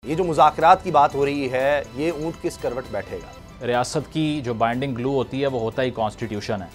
ये जो मुज़ाकरात की बात हो रही है, ये ऊँट किस करवट बैठेगा? रियासत की जो बाइंडिंग ग्लू होती है वो होता ही कॉन्स्टिट्यूशन है।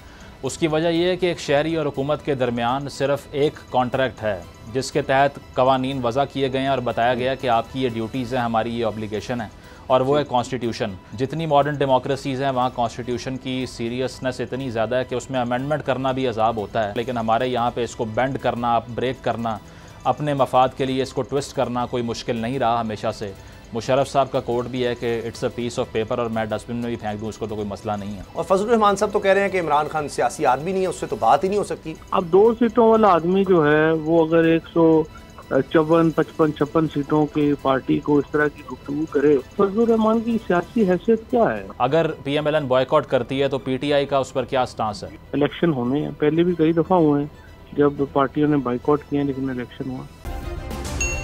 उसकी वजह यह है कि एक शहरी और हुकूमत के दरमियान सिर्फ एक कॉन्ट्रैक्ट है जिसके तहत कवानीन वज़ा किए गए हैं और बताया गया कि आपकी ये ड्यूटीज़ हैं, हमारी ये ऑब्लिगेशन है, और वो है कॉन्स्टिट्यूशन। जितनी मॉडर्न डेमोक्रेसीज़ हैं वहाँ कॉन्स्टिट्यूशन की सीरियसनेस इतनी ज़्यादा है कि उसमें अमेंडमेंट करना भी अजाब होता है, लेकिन हमारे यहाँ पे इसको बेंड करना, ब्रेक करना, अपने मफाद के लिए इसको ट्विस्ट करना कोई मुश्किल नहीं रहा हमेशा से। मुशर्रफ साहब का कोड भी है कि it's a piece of paper और मैं डस्टबिन में भी फेंक दूँ उसको तो कोई मसला नहीं है। और फजलुर रहमान साहब तो कह रहे हैं कि इमरान खान सियासी आदमी नहीं है, उससे तो बात ही नहीं हो सकती। अब 2 सीटों वाला आदमी जो है वो अगर 154, 55, 56 सीटों की पार्टी को इस तरह की गुफ्तगू करे, फजलुर रहमान की सियासी हैसियत क्या है? अगर PMLN बॉयकॉट करती है तो PTI का उस पर क्या स्टांस है? इलेक्शन होने हैं, पहले भी कई दफा हुए हैं जब पार्टियों ने बॉयकॉट किया लेकिन इलेक्शन हुआ।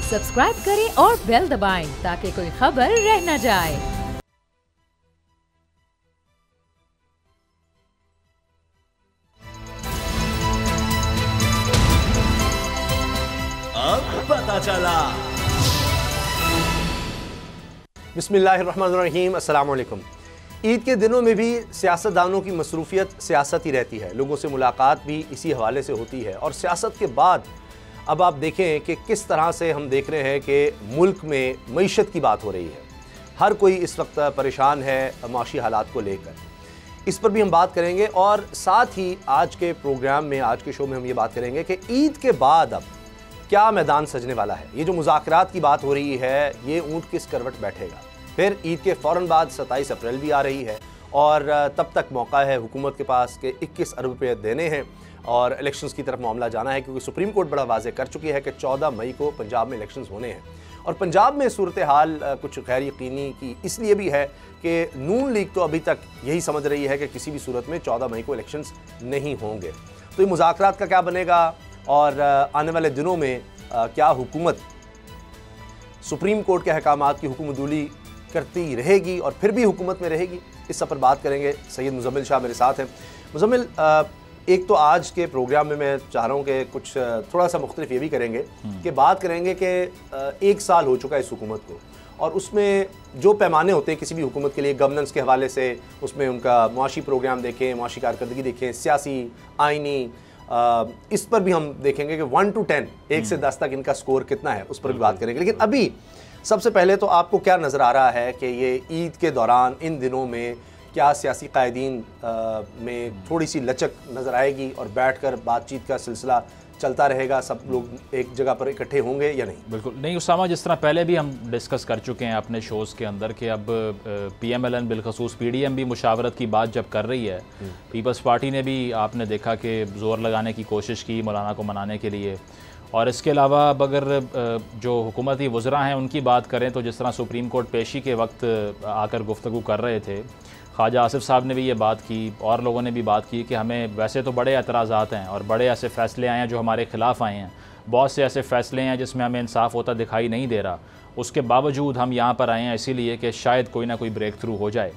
सब्सक्राइब करें और बेल दबाएं ताकि कोई खबर रह न जाए। अब पता चला। बिस्मिल्लाहिर्रहमानिर्रहीम, अस्सलाम वालेकुम। ईद के दिनों में भी सियासतदानों की मसरूफियत सियासत ही रहती है, लोगों से मुलाकात भी इसी हवाले से होती है। और सियासत के बाद अब आप देखें कि किस तरह से हम देख रहे हैं कि मुल्क में मईशत की बात हो रही है। हर कोई इस वक्त परेशान है माशी हालात को लेकर, इस पर भी हम बात करेंगे। और साथ ही आज के प्रोग्राम में, आज के शो में हम ये बात करेंगे कि ईद के बाद अब क्या मैदान सजने वाला है। ये जो मुज़ाकरात की बात हो रही है, ये ऊँट किस करवट बैठेगा। फिर ईद के फ़ौरन बाद 27 अप्रैल भी आ रही है और तब तक मौका है हुकूमत के पास कि 21 अरब रुपये देने हैं और इलेक्शंस की तरफ मामला जाना है, क्योंकि सुप्रीम कोर्ट बड़ा वाज़ेह कर चुकी है कि 14 मई को पंजाब में इलेक्शंस होने हैं। और पंजाब में सूरत हाल कुछ गैर यकीनी की इसलिए भी है कि नून लीग तो अभी तक यही समझ रही है कि किसी भी सूरत में 14 मई को इलेक्शंस नहीं होंगे। तो ये मुज़ाकरात का क्या बनेगा और आने वाले दिनों में क्या हुकूमत सुप्रीम कोर्ट के अहकामात की हुक्मदूली करती रहेगी और फिर भी हुकूमत में रहेगी, इस सब पर बात करेंगे। सैयद मुजम्मिल शाह मेरे साथ हैं। मुजम्मिल, एक तो आज के प्रोग्राम में मैं चाह रहा हूँ कि कुछ थोड़ा सा मुख्तलिफ ये भी करेंगे कि बात करेंगे कि 1 साल हो चुका है इस हुकूमत को, और उसमें जो पैमाने होते हैं किसी भी हुकूमत के लिए गवर्नेंस के हवाले से, उसमें उनका मुआशी प्रोग्राम देखें, मुआशी कारकर्दगी देखें, सियासी, आइनी, इस पर भी हम देखेंगे कि 1 to 10, 1 से 10 तक इनका स्कोर कितना है, उस पर भी बात करेंगे। लेकिन अभी सबसे पहले तो आपको क्या नज़र आ रहा है कि ये ईद के दौरान, इन दिनों में क्या सियासी कायदीन में थोड़ी सी लचक नज़र आएगी और बैठकर बातचीत का सिलसिला चलता रहेगा, सब लोग एक जगह पर इकट्ठे होंगे या नहीं? बिल्कुल नहीं उसामा, जिस तरह पहले भी हम डिस्कस कर चुके हैं अपने शोज़ के अंदर कि अब PMLN बिलखसूस PDM भी मुशावरत की बात जब कर रही है, पीपल्स पार्टी ने भी आपने देखा कि ज़ोर लगाने की कोशिश की मौलाना को मनाने के लिए। और इसके अलावा अब अगर जो हुकूमती वज़रा हैं उनकी बात करें तो जिस तरह सुप्रीम कोर्ट पेशी के वक्त आकर गुफ्तगू कर रहे थे, ख्वाजा आसिफ साहब ने भी ये बात की और लोगों ने भी बात की कि हमें वैसे तो बड़े एतराज़ात हैं और बड़े ऐसे फ़ैसले आए हैं जो हमारे ख़िलाफ़ आए हैं, बहुत से ऐसे फ़ैसले हैं जिसमें हमें इंसाफ होता दिखाई नहीं दे रहा, उसके बावजूद हम यहाँ पर आए हैं इसीलिए कि शायद कोई ना कोई ब्रेक थ्रू हो जाए।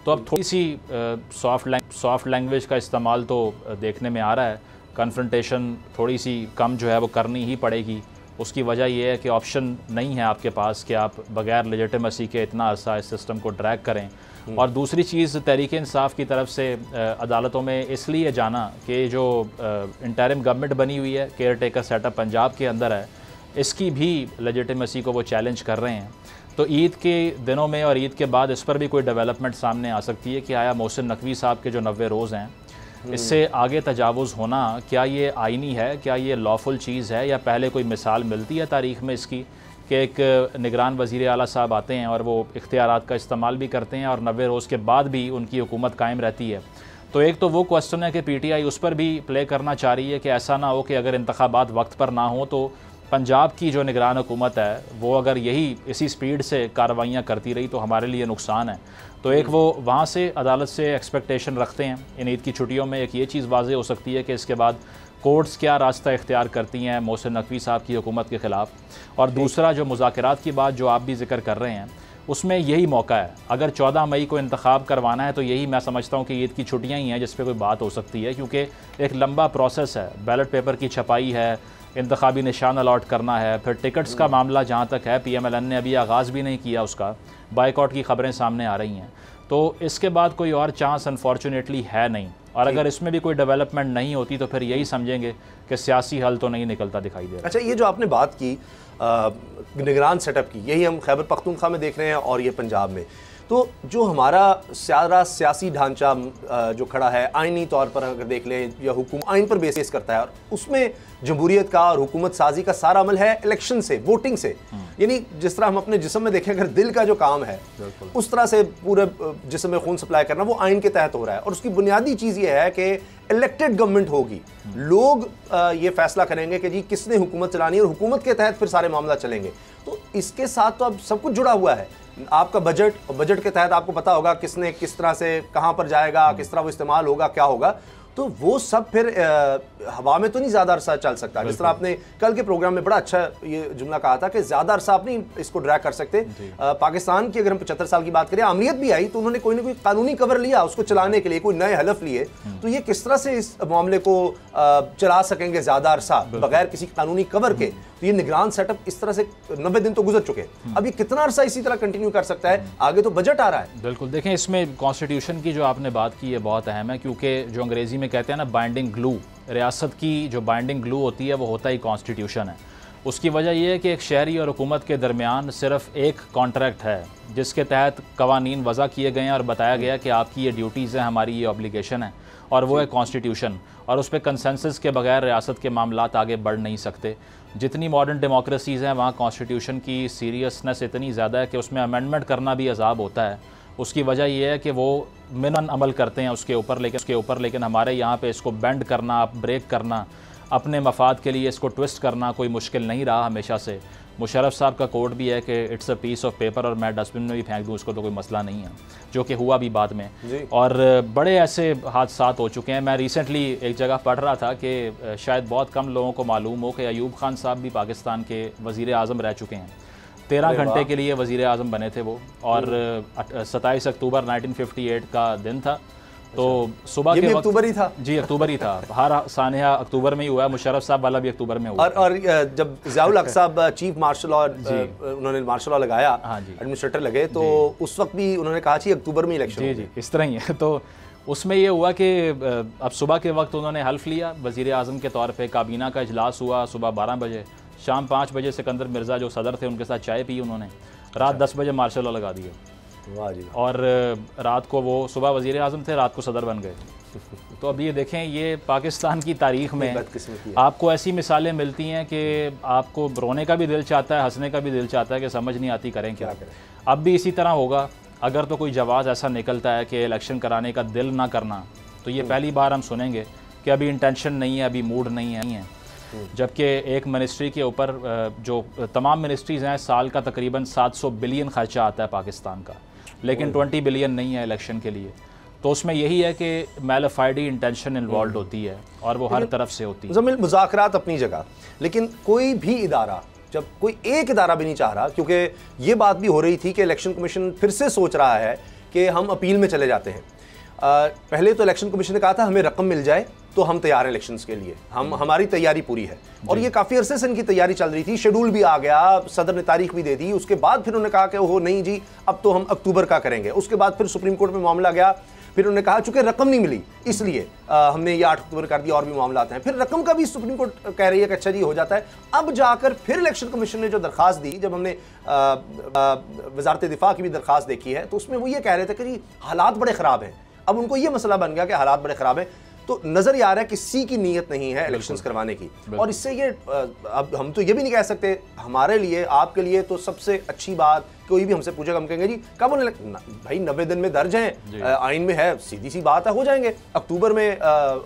तो अब थोड़ी सी सॉफ्ट लैंग्वेज का इस्तेमाल तो देखने में आ रहा है, कन्फ्रंटेशन थोड़ी सी कम जो है वो करनी ही पड़ेगी। उसकी वजह यह है कि ऑप्शन नहीं है आपके पास कि आप बग़ैर लेजिटिमेसी के इतना अरसा इस सिस्टम को ड्रैग करें। और दूसरी चीज़, तहरीक इंसाफ की तरफ से अदालतों में इसलिए जाना कि जो इंटरिम गवर्नमेंट बनी हुई है, केयर टेकर सेटअप पंजाब के अंदर है, इसकी भी लेजिटिमेसी को वो चैलेंज कर रहे हैं। तो ईद के दिनों में और ईद के बाद इस पर भी कोई डेवलपमेंट सामने आ सकती है कि आया मोहसिन नकवी साहब के जो 90 रोज़ हैं, इससे आगे तजावुज़ होना, क्या ये आइनी है, क्या ये लॉफुल चीज़ है, या पहले कोई मिसाल मिलती है तारीख़ में इसकी कि एक निगरान वज़ीर आला साहब आते हैं और वो इख्तियारात का इस्तेमाल भी करते हैं और 90 रोज़ के बाद भी उनकी हुकूमत कायम रहती है। तो एक तो वो क्वेश्चन है कि PTI उस पर भी प्ले करना चाह रही है कि ऐसा ना हो कि अगर इंतखाबात वक्त पर ना हो तो पंजाब की जो निगरान हुकूमत है वो अगर यही इसी स्पीड से कार्रवाइयाँ करती रही तो हमारे लिए नुकसान है। तो एक वो वहाँ से अदालत से एक्सपेक्टेशन रखते हैं इन ईद की छुट्टियों में। एक ये चीज़ वाज़ेह हो सकती है कि इसके बाद कोर्ट्स क्या रास्ता इख्तियार करती हैं मोहसिन नकवी साहब की हुकूमत के ख़िलाफ़। और दूसरा जो मुज़ाकरात की बात जो आप भी ज़िक्र कर रहे हैं, उसमें यही मौका है। अगर 14 मई को इंतखाब करवाना है तो यही मैं समझता हूँ कि ईद की छुट्टियाँ ही हैं जिस पे कोई बात हो सकती है, क्योंकि एक लंबा प्रोसेस है, बैलेट पेपर की छपाई है, इंतखाबी निशान अलॉट करना है, फिर टिकट्स का मामला जहाँ तक है PMLN ने अभी आगाज़ भी नहीं किया उसका, बाइकआउट की खबरें सामने आ रही हैं। तो इसके बाद कोई और चांस अनफॉर्चुनेटली है नहीं, और अगर इसमें भी कोई डेवलपमेंट नहीं होती तो फिर यही समझेंगे कि सियासी हल तो नहीं निकलता दिखाई दे रहा। अच्छा, ये जो आपने बात की निगरान सेटअप की, यही हम खैबर पख्तूनख्वा में देख रहे हैं और ये पंजाब में। तो जो हमारा सारा सियासी ढांचा जो खड़ा है आइनी तौर पर अगर देख लें, या हुकूमत आइन पर बेसिस करता है, और उसमें जमहूरियत का और हुकूमत साजी का सारा अमल है इलेक्शन से, वोटिंग से। यानी जिस तरह हम अपने जिस्म में देखें, अगर दिल का जो काम है उस तरह से पूरे जिस्म में खून सप्लाई करना, वो आइन के तहत हो रहा है। और उसकी बुनियादी चीज़ ये है कि इलेक्टेड गवर्नमेंट होगी, लोग ये फैसला करेंगे कि जी किसने हुकूमत चलानी है, और हुकूमत के तहत फिर सारे मामला चलेंगे। तो इसके साथ तो अब सब कुछ जुड़ा हुआ है। आपका बजट, बजट के तहत आपको पता होगा किसने किस तरह से कहां पर जाएगा, किस तरह वो इस्तेमाल होगा, क्या होगा। तो वो सब फिर हवा में तो नहीं ज़्यादा अरसा चल सकता। जिस तरह आपने कल के प्रोग्राम में बड़ा अच्छा ये जुमला कहा था कि ज़्यादा अरसा आप नहीं इसको ड्रैग कर सकते। पाकिस्तान की अगर हम 75 साल की बात करें, आमरीत भी आई तो उन्होंने कोई ना कोई कानूनी कवर लिया उसको चलाने के लिए, कोई नए हलफ लिए। तो ये किस तरह से इस मामले को चला सकेंगे ज़्यादा अरसा बगैर किसी कानूनी कवर के। तो ये निगरान सेटअप इस तरह से 90 दिन तो गुजर चुके हैं, अब ये कितना अरसा इसी तरह कंटिन्यू कर सकता है? आगे तो बजट आ रहा है। बिल्कुल, देखें इसमें कॉन्स्टिट्यूशन की जो आपने बात की है बहुत अहम है, क्योंकि जो अंग्रेज़ी में कहते हैं ना बाइंडिंग ग्लू, रियासत की जो बाइंडिंग ग्लू होती है वो होता ही कॉन्स्टिट्यूशन है। उसकी वजह यह है कि एक शहरी और हुकूमत के दरमियान सिर्फ एक कॉन्ट्रैक्ट है जिसके तहत कवानीन वज़ा किए गए हैं और बताया गया कि आपकी ये ड्यूटीज़ हैं, हमारी ये ऑब्लिगेशन है, और वो है कॉन्स्टिट्यूशन। और उस पर कंसेंसस के बगैर रियासत के मामलात आगे बढ़ नहीं सकते। जितनी मॉडर्न डेमोक्रेसीज़ हैं वहाँ कॉन्स्टिट्यूशन की सीरियसनेस इतनी ज़्यादा है कि उसमें अमेंडमेंट करना भी अजाब होता है। उसकी वजह यह है कि वो मिनन अमल करते हैं उसके ऊपर, लेकिन हमारे यहाँ पे इसको बेंड करना, ब्रेक करना, अपने मफाद के लिए इसको ट्विस्ट करना कोई मुश्किल नहीं रहा हमेशा से। मुशर्रफ साहब का कोड भी है कि it's a piece of paper और मैं डस्टबिन में भी फेंक दूँ उसको तो कोई मसला नहीं है, जो कि हुआ भी बाद में। और बड़े ऐसे हादसात हो चुके हैं। मैं रिसेंटली एक जगह पढ़ रहा था कि शायद बहुत कम लोगों को मालूम हो कि अयूब खान साहब भी पाकिस्तान के वज़ीर आज़म रह चुके हैं। 13 घंटे के लिए वज़ीर आज़म बने थे वो, और 27 अक्टूबर 1958 का दिन था। तो सुबह के वक्त अक्टूबर ही था जी, अक्टूबर ही था। हर सानिया अक्टूबर में ही हुआ है, मुशर्रफ साहब वाला भी अक्टूबर में हुआ। और जब ज़ियाउल हक साहब चीफ मार्शल और उन्होंने मार्शल लॉ लगाया, एडमिनिस्ट्रेटर लगे, तो उस वक्त भी उन्होंने कहा कि अक्टूबर में इलेक्शन। जी, इस तरह ही है। तो उसमें ये हुआ कि अब सुबह के वक्त उन्होंने हल्फ लिया वज़ीर आज़म के तौर पर। काबीना का इजलास हुआ सुबह 12 बजे, शाम 5 बजे सिकंदर मिर्ज़ा जो सदर थे उनके साथ चाय पी उन्होंने, रात 10 बजे मार्शल लॉ लगा दिया। वाह जी। और रात को वो सुबह वज़ीर आज़म थे, रात को सदर बन गए। तो अब ये देखें, ये पाकिस्तान की तारीख़ में आपको ऐसी मिसालें मिलती हैं कि आपको रोने का भी दिल चाहता है, हंसने का भी दिल चाहता है कि समझ नहीं आती करें क्या करें। अब भी इसी तरह होगा अगर तो कोई जवाब ऐसा निकलता है कि इलेक्शन कराने का दिल ना करना, तो ये पहली बार हम सुनेंगे कि अभी इंटेंशन नहीं है, अभी मूड नहीं है। जबकि एक मिनिस्ट्री के ऊपर जो तमाम मिनिस्ट्रीज़ हैं, साल का तकरीबन 700 बिलियन खर्चा आता है पाकिस्तान का, लेकिन 20 बिलियन नहीं है इलेक्शन के लिए। तो उसमें यही है कि मैलिफाइडी इंटेंशन इन्वॉल्व होती है और वो हर तरफ से होती है। ज़मीन मुज़ाकरात अपनी जगह, लेकिन कोई भी इदारा, जब कोई एक इदारा भी नहीं चाह रहा, क्योंकि ये बात भी हो रही थी कि इलेक्शन कमीशन फिर से सोच रहा है कि हम अपील में चले जाते हैं। पहले तो इलेक्शन कमीशन ने कहा था हमें रकम मिल जाए तो हम तैयार हैं इलेक्शंस के लिए, हमारी तैयारी पूरी है, और ये काफ़ी अरसे से इनकी तैयारी चल रही थी। शेड्यूल भी आ गया, सदर ने तारीख भी दे दी। उसके बाद फिर उन्होंने कहा कि ओहो नहीं जी, अब तो हम अक्टूबर का करेंगे। उसके बाद फिर सुप्रीम कोर्ट में मामला गया, फिर उन्होंने कहा चूंकि रकम नहीं मिली इसलिए हमने ये 8 अक्टूबर कर दिया, और भी मामला आते हैं। फिर रकम का भी सुप्रीम कोर्ट कह रही है कि अच्छा जी हो जाता है। अब जाकर फिर इलेक्शन कमीशन ने जो दरख्वास्त दी, जब हमने वजारत दिफा की भी दरख्वास्त देखी है, तो उसमें वो ये कह रहे थे कि जी हालात बड़े ख़राब हैं। अब उनको ये मसला बन गया कि हालात बड़े ख़राब हैं, तो नज़र ही आ रहा है किसी की नीयत नहीं है इलेक्शंस करवाने की। और इससे ये अब हम तो ये भी नहीं कह सकते, हमारे लिए आपके लिए तो सबसे अच्छी बात, कोई भी हमसे पूछेगा हम कहेंगे जी कब होने भाई 90 दिन में दर्ज हैं, आइन में है, सीधी सी बात है, हो जाएंगे अक्टूबर में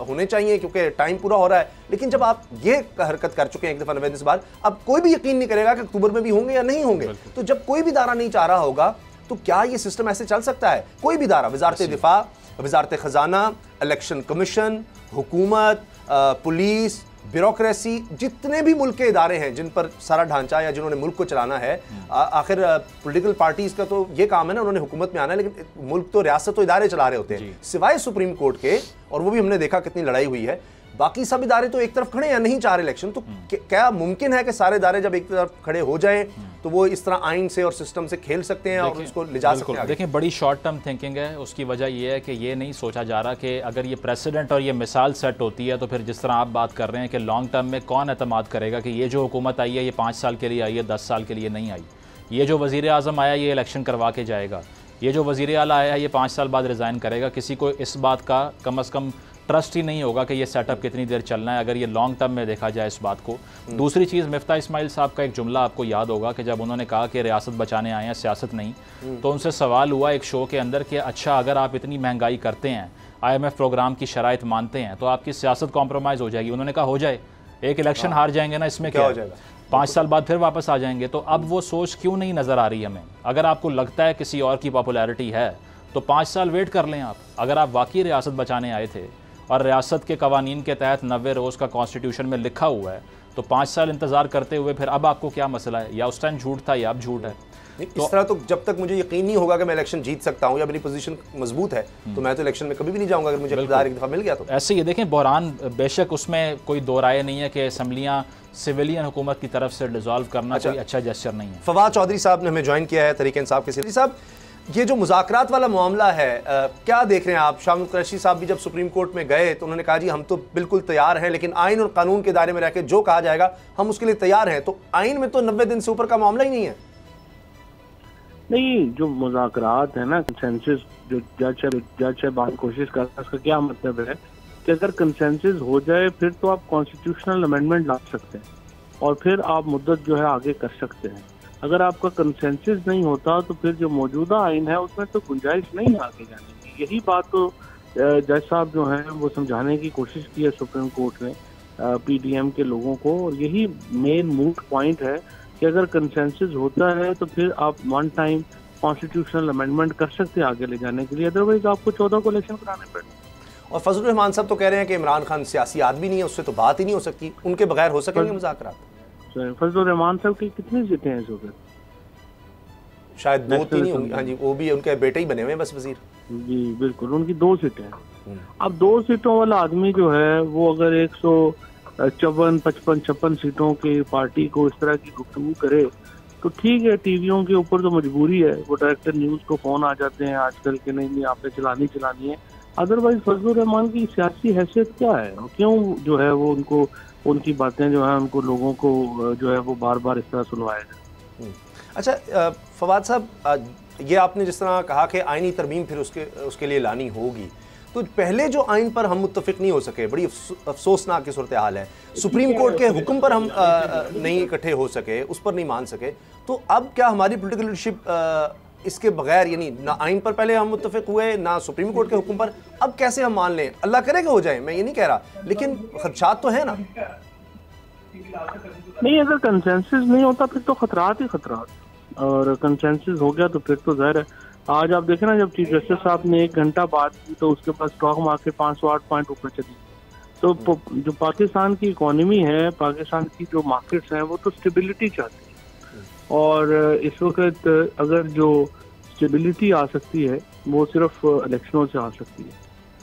होने चाहिए क्योंकि टाइम पूरा हो रहा है। लेकिन जब आप ये हरकत कर चुके हैं एक दफ़ा 90 दिन से बाद, अब कोई भी यकीन नहीं करेगा कि अक्टूबर में भी होंगे या नहीं होंगे। तो जब कोई भी दायरा नहीं चाह रहा होगा तो क्या ये सिस्टम ऐसे चल सकता है? कोई भी दायरा, वजारत दिफा, वजारत ख़जाना, इलेक्शन कमीशन, हुकूमत, पुलिस, ब्यूरोक्रेसी, जितने भी मुल्क के इदारे हैं जिन पर सारा ढांचा या जिन्होंने मुल्क को चलाना है, आखिर पॉलिटिकल पार्टीज़ का तो ये काम है ना, उन्होंने हुकूमत में आना है, लेकिन मुल्क तो रियासत तो इदारे चला रहे होते हैं सिवाय सुप्रीम कोर्ट के। और वो भी हमने देखा कितनी लड़ाई हुई है। बाकी सब इदारे तो एक तरफ खड़े हैं, नहीं चाह रहे इलेक्शन, तो क्या मुमकिन है कि सारे इदारे जब एक तरफ खड़े हो जाएं तो वो इस तरह आइन से और सिस्टम से खेल सकते हैं और उसको ले जा सकते हैं? देखिए, बड़ी शॉर्ट टर्म थिंकिंग है। उसकी वजह ये है कि ये नहीं सोचा जा रहा कि अगर ये प्रेसिडेंट और ये मिसाल सेट होती है तो फिर जिस तरह आप बात कर रहे हैं कि लॉन्ग टर्म में कौन एतमाद करेगा कि ये जो हुकूमत आई है ये 5 साल के लिए आई है, 10 साल के लिए नहीं आई। ये जो वज़ीर आज़म आया ये इलेक्शन करवा के जाएगा, ये जो वज़ीर आला आया है ये 5 साल बाद रिज़ाइन करेगा। किसी को इस बात का कम अज़ कम ट्रस्ट ही नहीं होगा कि ये सेटअप कितनी देर चलना है, अगर ये लॉन्ग टर्म में देखा जाए इस बात को। दूसरी चीज़, मिफ्ता इस्माइल साहब का एक जुमला आपको याद होगा कि जब उन्होंने कहा कि रियासत बचाने आए हैं, सियासत नहीं, तो उनसे सवाल हुआ एक शो के अंदर कि अच्छा अगर आप इतनी महंगाई करते हैं, IMF प्रोग्राम की शराइत मानते हैं, तो आपकी सियासत कॉम्प्रोमाइज़ हो जाएगी। उन्होंने कहा हो जाए, एक इलेक्शन हार जाएंगे ना, इसमें क्या हो जाएगा, 5 साल बाद फिर वापस आ जाएंगे। तो अब वो सोच क्यों नहीं नज़र आ रही हमें? अगर आपको लगता है किसी और की पॉपुलैरिटी है तो 5 साल वेट कर लें आप। अगर आप वाकई रियासत बचाने आए थे और रियासत के कवानीन के तहत 90 रोज़ का कॉन्स्टिट्यूशन में लिखा हुआ है, तो 5 साल इंतज़ार करते हुए फिर अब आपको क्या मसला है? या उस टाइम झूठ था या अब झूठ है? इस तरह तो जब तक मुझे यकीन नहीं होगा कि मैं इलेक्शन जीत सकता हूं या मेरी पोजीशन मजबूत है तो मैं तो इलेक्शन में कभी भी नहीं जाऊंगा अगर मुझे इक़्तिदार एक दफ़ा मिल गया तो। ऐसे ये देखें, बहरान बेशक उसमें कोई दो राय नहीं है कि असम्बलियाँ सिविलियन हुकूमत की तरफ से डिसॉल्व करना कोई अच्छा जेस्चर नहीं है। फवाद चौधरी साहब ने हमें ज्वाइन किया है तहरीक इंसाफ के सिलसिले। साहब, ये जो मुज़ाकरात वाला मामला है, क्या देख रहे हैं आप? शाह कुरैशी साहब भी जब सुप्रीम कोर्ट में गए तो उन्होंने कहा जी हम तो बिल्कुल तैयार हैं, लेकिन आइन और कानून के दायरे में रह के जो कहा जाएगा हम उसके लिए तैयार हैं। तो आइन में तो 90 दिन से ऊपर का मामला ही नहीं है। नहीं, जो मुज़ाकरात है ना, कंसेंसस, जो जज बात कोशिश करता है, उसका क्या मतलब है कि अगर कंसेंसस हो जाए फिर तो आप कॉन्स्टिट्यूशनल अमेंडमेंट ला सकते हैं और फिर आप मुद्दत जो है आगे कर सकते हैं। अगर आपका कंसेंसस नहीं होता तो फिर जो मौजूदा आइन है उसमें तो गुंजाइश नहीं है आगे जाने की। यही बात तो जज साहब जो हैं वो समझाने की कोशिश की है सुप्रीम कोर्ट ने PDM के लोगों को, और यही मेन मूट पॉइंट है कि अगर कंसेंसस होता है तो फिर आप वन टाइम कॉन्स्टिट्यूशनल अमेंडमेंट कर सकते हैं आगे ले जाने के लिए, अदरवाइज आपको 14 को इलेक्शन कराने पड़े। और फजलुर रहमान साहब तो कह रहे हैं कि इमरान खान सियासी आदमी नहीं है, उससे तो बात ही नहीं हो सकती, उनके बगैर हो सकेंगे मुज़ाकरात? फजलुर रहमान साहब की कितनी सीटें हैं इस वक्त? शायद 2-3 ही होंगी। हाँ जी, वो भी उनके बेटे ही बने हुए हैं बस वजीर। जी बिल्कुल, उनकी 2 सीटें हैं। अब 2 सीटों वाला आदमी जो है वो अगर 154, 55, 56 सीटों की पार्टी को इस तरह की गुफ्तगू करे तो ठीक है, टीवियों के ऊपर तो मजबूरी है, वो डायरेक्टर न्यूज़ को फ़ोन आ जाते हैं आजकल के नहीं आपने चलानी है। अदरवाइज फजलुर रहमान की सियासी हैसियत क्या है? क्यों जो है वो उनको उनकी बातें जो है उनको लोगों को जो है वो बार बार इस तरह सुनवाया जाए? अच्छा फवाद साहब, ये आपने जिस तरह कहा कि आइनी तरमीम फिर उसके लिए लानी होगी, तो पहले जो आइन पर हम मुत्तफिक नहीं हो सके, बड़ी अफसोसनाक की सूरत हाल है। सुप्रीम कोर्ट के हुक्म पर हम नहीं इकट्ठे हो सके, उस पर नहीं मान सके, तो अब क्या हमारी पोलिटिकल लीडरशिप इसके बगैर, यानी ना आइन पर पहले हम मुत्तफिक हुए ना सुप्रीम कोर्ट के हुक्म पर, अब कैसे हम मान लें? अल्लाह करे कि हो जाए, मैं ये नहीं कह रहा, लेकिन खदशात तो है ना। नहीं, अगर कंसेंसस नहीं होता फिर तो खतरात ही खतरात, और कंसेंसस हो गया तो फिर तो ज़ाहिर है। आज आप देखें ना, जब चीफ जस्टिस साहब ने 1 घंटा बात की तो उसके पास स्टॉक मार्केट 508 पॉइंट ऊपर चली। तो जो पाकिस्तान की इकोनॉमी है, पाकिस्तान की जो मार्केट्स हैं, वो तो स्टेबिलिटी चाहती है, और इस वक्त अगर जो स्टेबिलिटी आ सकती है वो सिर्फ इलेक्शनों से आ सकती है,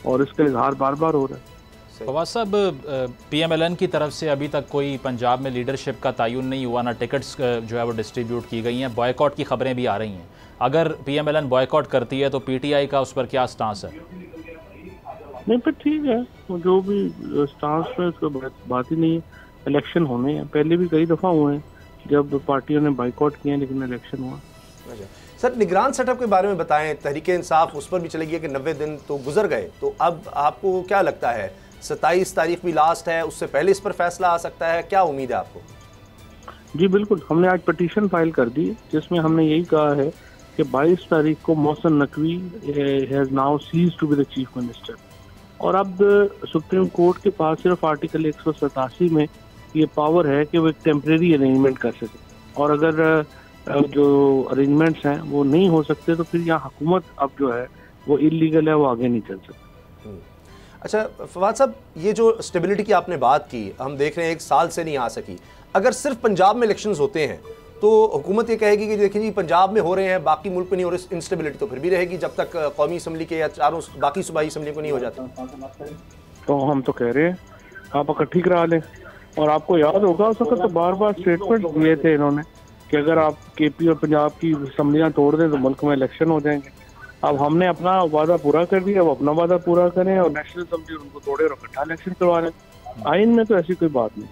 और इसका इजहार बार बार हो रहा है। फवाद साहब, PMLN की तरफ से अभी तक कोई पंजाब में लीडरशिप का तयन नहीं हुआ, ना टिकट्स जो है वो डिस्ट्रीब्यूट की गई हैं, बॉयकॉट की खबरें भी आ रही हैं। अगर PMLN बॉयकॉट करती है तो PTI का उस पर क्या स्टांस है? नहीं, फिर ठीक है, जो भी स्टांस है उसको बात ही नहीं है। इलेक्शन होने हैं, पहले भी कई दफ़ा हुए हैं जब पार्टियों ने बाइकआउट किए लेकिन इलेक्शन हुआ। सर, निगरान सेटअप के बारे में बताएं। तहरीक इंसाफ उस पर भी चलेगी है कि 90 दिन तो गुजर गए, तो अब आपको क्या लगता है 27 तारीख भी लास्ट है, उससे पहले इस पर फैसला आ सकता है? क्या उम्मीद है आपको? जी बिल्कुल, हमने आज पटिशन फाइल कर दी जिसमें हमने यही कहा है कि 22 तारीख को Mohsin Naqvi has now ceased to be the chief minister, और अब सुप्रीम कोर्ट के पास सिर्फ आर्टिकल 187 में ये पावर है कि वो एक टेम्परेरी अरेंजमेंट कर सके, और अगर जो अरेंजमेंट्स हैं वो नहीं हो सकते तो फिर यहाँ हुकूमत अब जो है वो इलीगल है, वो आगे नहीं चल सकती। अच्छा फवाद साहब, ये जो स्टेबिलिटी की आपने बात की, हम देख रहे हैं 1 साल से नहीं आ सकी। अगर सिर्फ पंजाब में इलेक्शंस होते हैं तो हुकूमत ये कहेगी कि देखिए जी पंजाब में हो रहे हैं, बाकी मुल्क में नहीं हो रहे, इंस्टेबिलिटी तो फिर भी रहेगी जब तक कौमी असम्बली के या चारों बाकी सूबाई असम्बली को नहीं हो जाता। तो हम तो कह रहे हैं आप इकट्ठी करा लें। और आपको याद होगा उस वक्त तो बार बार स्टेटमेंट दिए थे इन्होंने कि अगर आप केपी और पंजाब की असम्बलियाँ तोड़ दें तो मुल्क में इलेक्शन हो जाएंगे। अब हमने अपना वादा पूरा कर दिया, अब अपना वादा पूरा करें और नेशनल असम्बली उनको तोड़े और इकट्ठा इलेक्शन करवा लें। आइन में तो ऐसी कोई बात नहीं।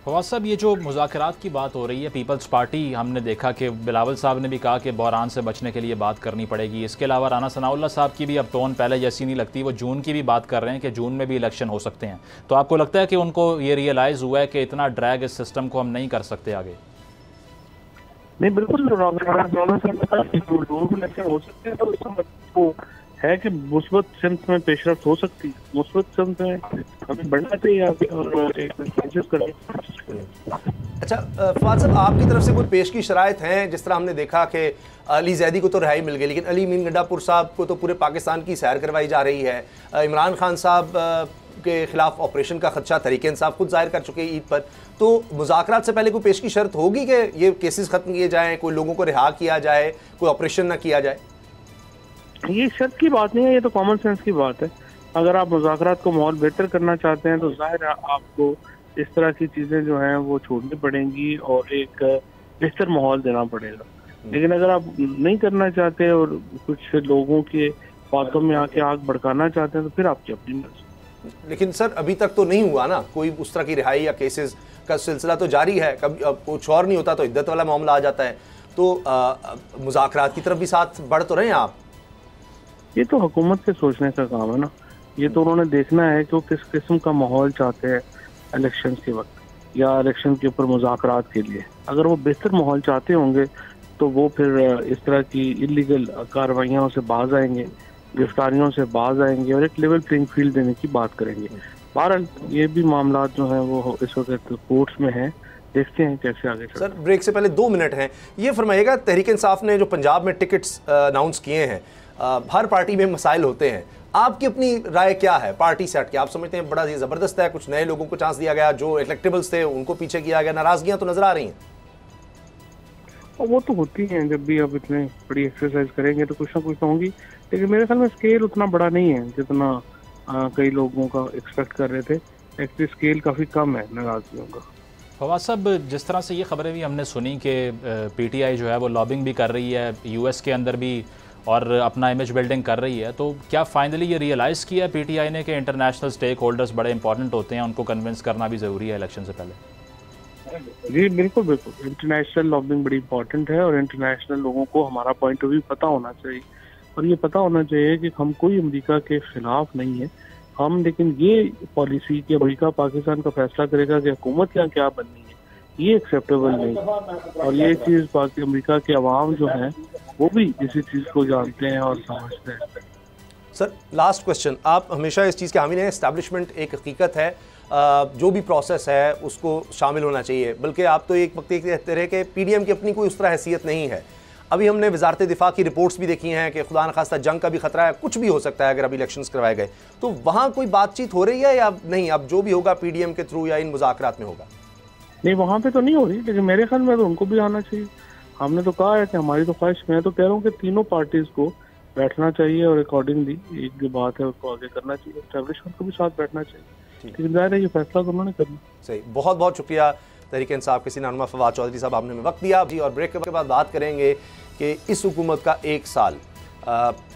फवाद साहब, ये जो मुज़ाकरात की बात हो रही है, पीपल्स पार्टी, हमने देखा कि बिलावल साहब ने भी कहा कि बहरान से बचने के लिए बात करनी पड़ेगी। इसके अलावा राना सनाउल्लाह साहब की भी अब टोन पहले जैसी नहीं लगती, वो जून की भी बात कर रहे हैं कि जून में भी इलेक्शन हो सकते हैं। तो आपको लगता है कि उनको ये रियलाइज़ हुआ है कि इतना ड्रैग इस सिस्टम को हम नहीं कर सकते आगे? नहीं, बिल्कुल हो सकते हैं, तो है कि मुस्बत सिमत में पेशरफ्त हो सकती है, मुस्बत सिमत में हमें बढ़ना चाहिए आगे और एक अच्छा फवाद साहब, आपकी तरफ से कोई पेश की शराइत हैं? जिस तरह हमने देखा कि अली जैदी को तो रिहाई मिल गई, लेकिन अली मीन गंडापुर साहब को तो पूरे पाकिस्तान की सैर करवाई जा रही है। इमरान खान साहब के खिलाफ ऑपरेशन का खदशा तहरीक इंसाफ खुद जाहिर कर चुके हैं ईद पर। तो मुज़ाकरात से पहले कोई पेश की शर्त होगी कि ये केसेस ख़त्म किए जाएँ, कोई लोगों को रिहा किया जाए, कोई ऑपरेशन ना किया जाए? ये शर्त की बात नहीं है, ये तो कॉमन सेंस की बात है। अगर आप मुज़ाकरात को माहौल बेहतर करना चाहते हैं तो जाहिर है आपको इस तरह की चीज़ें जो हैं वो छोड़नी पड़ेंगी और एक बेहतर माहौल देना पड़ेगा। लेकिन अगर आप नहीं करना चाहते और कुछ लोगों के बातों में आके आग भड़काना चाहते हैं तो फिर आपकी अपनी मर्जी। लेकिन सर अभी तक तो नहीं हुआ ना कोई उस तरह की रिहाई या केसेस का सिलसिला तो जारी है। कभी कुछ और नहीं होता तो इद्दत वाला मामला आ जाता है। तो मुज़ाकरात की तरफ भी साथ बढ़ तो रहे हैं आप? ये तो हुकूमत के सोचने का काम है ना। ये तो उन्होंने देखना है कि वो किस किस्म का माहौल चाहते हैं इलेक्शन के वक्त या इलेक्शन के ऊपर मुज़ाकरात के लिए। अगर वो बेहतर माहौल चाहते होंगे तो वो फिर इस तरह की इलीगल कार्रवाइयों से बाज आएंगे, गिरफ्तारियों से बाज आएंगे और एक लेवल प्लेइंग फील्ड देने की बात करेंगे। बहरहाल ये भी मामला जो है वो इस वक्त कोर्ट्स में है, देखते हैं कैसे आगे। सर ब्रेक से पहले 2 मिनट हैं, ये फरमाइएगा तहरीक इंसाफ ने जो पंजाब में टिकट्स अनाउंस किए हैं, हर पार्टी में मसाइल होते हैं, आपकी अपनी राय क्या है पार्टी से हट के? आप समझते हैं बड़ा ये ज़बरदस्त है, कुछ नए लोगों को चांस दिया गया, जो इलेक्टेबल्स थे उनको पीछे किया गया, नाराजगियां तो नजर आ रही हैं? और वो तो होती हैं, जब भी आप इतने बड़ी एक्सरसाइज करेंगे तो कुछ ना कुछ तो होंगी। लेकिन मेरे ख्याल में स्केल उतना बड़ा नहीं है जितना कई लोगों का एक्सपेक्ट कर रहे थे। एक्चुअली स्केल काफ़ी कम है नाराजगियों का। फवाद साहब, जिस तरह से ये खबरें भी हमने सुनी कि पीटीआई जो है वो लॉबिंग भी कर रही है यूएस के अंदर भी और अपना इमेज बिल्डिंग कर रही है, तो क्या फाइनली ये रियलाइज़ किया पीटीआई ने कि इंटरनेशनल स्टेक होल्डर्स बड़े इंपॉर्टेंट होते हैं, उनको कन्विंस करना भी ज़रूरी है इलेक्शन से पहले? जी बिल्कुल बिल्कुल, इंटरनेशनल लॉबिंग बड़ी इंपॉर्टेंट है और इंटरनेशनल लोगों को हमारा पॉइंट ऑफ व्यू पता होना चाहिए। और ये पता होना चाहिए कि हम कोई अमेरिका के खिलाफ नहीं है हम, लेकिन ये पॉलिसी कि अमेरिका पाकिस्तान का फैसला करेगा कि हुकूमत यहाँ क्या बननी है, ये एक्सेप्टेबल नहीं। और ये चीज़ बाकी अमेरिका के अवाम जो हैं वो भी इसी चीज़ को जानते हैं और समझते हैं। सर लास्ट क्वेश्चन, आप हमेशा इस चीज़ के हामिल हैं, एस्टैब्लिशमेंट एक हकीकत है, जो भी प्रोसेस है उसको शामिल होना चाहिए, बल्कि आप तो एक वक्त कहते रहे कि पीडीएम की अपनी कोई उस तरह हैसियत नहीं है। अभी हमने वजारत दिफा की रिपोर्ट्स भी देखी हैं कि खुदा न खास्ता जंग का भी खतरा है, कुछ भी हो सकता है अगर अभी इलेक्शंस करवाए गए। तो वहाँ कोई बातचीत हो रही है या नहीं? अब जो भी होगा पीडीएम के थ्रू या इन मुज़ाकरात में होगा? नहीं, वहाँ पे तो नहीं हो रही, लेकिन मेरे ख्याल में तो उनको भी आना चाहिए। हमने तो कहा है कि हमारी तो ख्वाहिश, मैं तो कह रहा हूँ कि तीनों पार्टीज को बैठना चाहिए और अकॉर्डिंगली एक जो बात है उसको आगे करना चाहिए। एस्टैब्लिशमेंट को भी साथ बैठना चाहिए, लेकिन जाहिर है ये फैसला तो उन्होंने करना। सही, बहुत बहुत शुक्रिया तहरीक इंसाफ के सीनियर रहनुमा फवाद चौधरी साहब, आपने वक्त दिया जी। और ब्रेक के बाद बात करेंगे कि इस हुकूमत का 1 साल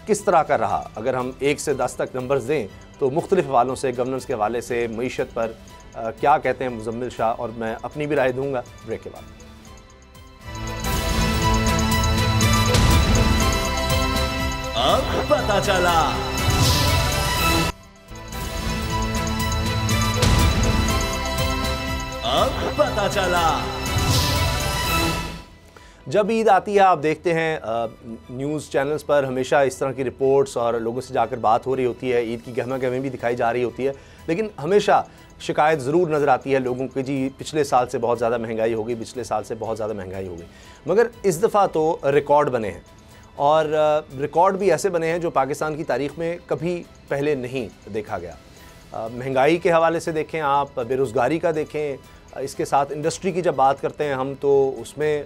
किस तरह का रहा। अगर हम 1 से 10 तक नंबर्स दें तो मुख्तलिफ हवालों से, गवर्नेंस के हवाले से, मईशत पर क्या कहते हैं मुजम्मिल शाह, और मैं अपनी भी राय दूंगा ब्रेक के बाद। अब पता चला अब पता चला। जब ईद आती है आप देखते हैं न्यूज़ चैनल्स पर हमेशा इस तरह की रिपोर्ट्स और लोगों से जाकर बात हो रही होती है, ईद की गहमा गहमी भी दिखाई जा रही होती है, लेकिन हमेशा शिकायत ज़रूर नज़र आती है लोगों की, जी पिछले साल से बहुत ज़्यादा महंगाई होगी, पिछले साल से बहुत ज़्यादा महंगाई होगी। मगर इस दफ़ा तो रिकॉर्ड बने हैं, और रिकॉर्ड भी ऐसे बने हैं जो पाकिस्तान की तारीख़ में कभी पहले नहीं देखा गया। महंगाई के हवाले से देखें आप, बेरोज़गारी का देखें, इसके साथ इंडस्ट्री की जब बात करते हैं हम तो उसमें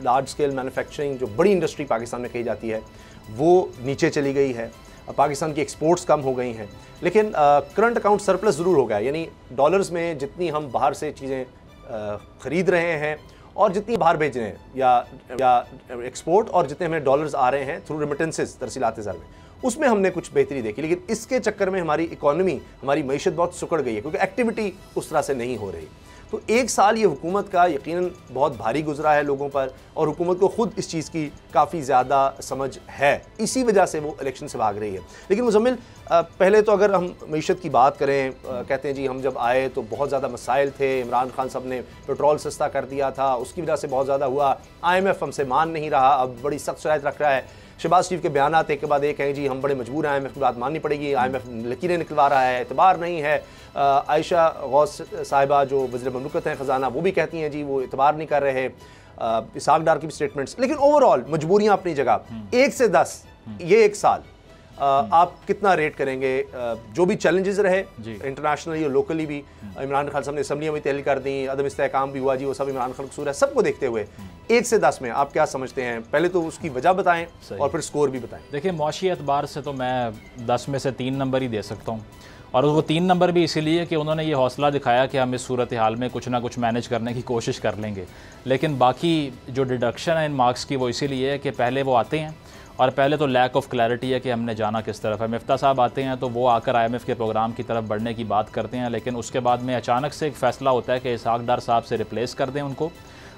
लार्ज स्केल मैन्युफैक्चरिंग जो बड़ी इंडस्ट्री पाकिस्तान में कही जाती है वो नीचे चली गई है। पाकिस्तान की एक्सपोर्ट्स कम हो गई हैं, लेकिन करंट अकाउंट सरप्लस ज़रूर हो गया, यानी डॉलर्स में जितनी हम बाहर से चीज़ें ख़रीद रहे हैं और जितनी बाहर भेज रहे हैं या एक्सपोर्ट, और जितने हमें डॉलर्स आ रहे हैं थ्रू रेमिटेंसेस तरसीलात ज़र में, उसमें हमने कुछ बेहतरी देखी। लेकिन इसके चक्कर में हमारी इकॉनमी, हमारी मईशत बहुत सुकड़ गई है, क्योंकि एक्टिविटी उस तरह से नहीं हो रही। तो एक साल ये हुकूमत का यकीनन बहुत भारी गुजरा है लोगों पर, और हुकूमत को ख़ुद इस चीज़ की काफ़ी ज़्यादा समझ है, इसी वजह से वो इलेक्शन से भाग रही है। लेकिन मुज़म्मिल, पहले तो अगर हम मईशत की बात करें, कहते हैं जी हम जब आए तो बहुत ज़्यादा मसाइल थे, इमरान खान साहब ने पेट्रोल सस्ता कर दिया था, उसकी वजह से बहुत ज़्यादा हुआ, IMF हमसे मान नहीं रहा, अब बड़ी सख्त शराइत रख रहा है। शहबाज शरीफ के बयान एक के बाद एक हैं जी हम बड़े मजबूर हैं, IMF की बात माननी पड़ेगी, IMF लकीरें निकलवा रहा है, एतबार नहीं है। आयशा गौस साहिबा जो वज़ीर ममलकत हैं ख़जाना, वो भी कहती हैं जी वो एतबार नहीं कर रहे। इसाक डार की भी स्टेटमेंट्स। लेकिन ओवरऑल मजबूरियाँ अपनी जगह, 1 से 10 ये एक साल आप कितना रेट करेंगे? जो भी चैलेंजेस रहे इंटरनेशनली और लोकली भी, इमरान खान साहब ने असम्बलियाँ भी तहलील कर दी, अदम इस्तेहकाम भी हुआ जी, वो सब इमरान खान कसूर है, सबको देखते हुए 1 से 10 में आप क्या समझते हैं? पहले तो उसकी वजह बताएं और फिर स्कोर भी बताएं। देखिए, मौशी एतबार से तो मैं 10 में से 3 नंबर ही दे सकता हूँ, और वो 3 नंबर भी इसीलिए कि उन्होंने ये हौसला दिखाया कि हम इस सूरत हाल में कुछ ना कुछ मैनेज करने की कोशिश कर लेंगे। लेकिन बाकी जो डिडक्शन है इन मार्क्स की, वो इसीलिए है कि पहले वो आते हैं, और पहले तो लैक ऑफ क्लैरिटी है कि हमने जाना किस तरफ है। मिफ्ता साहब आते हैं तो वो आकर IMF के प्रोग्राम की तरफ बढ़ने की बात करते हैं, लेकिन उसके बाद में अचानक से एक फ़ैसला होता है कि इसाक डार साहब से रिप्लेस कर दें उनको,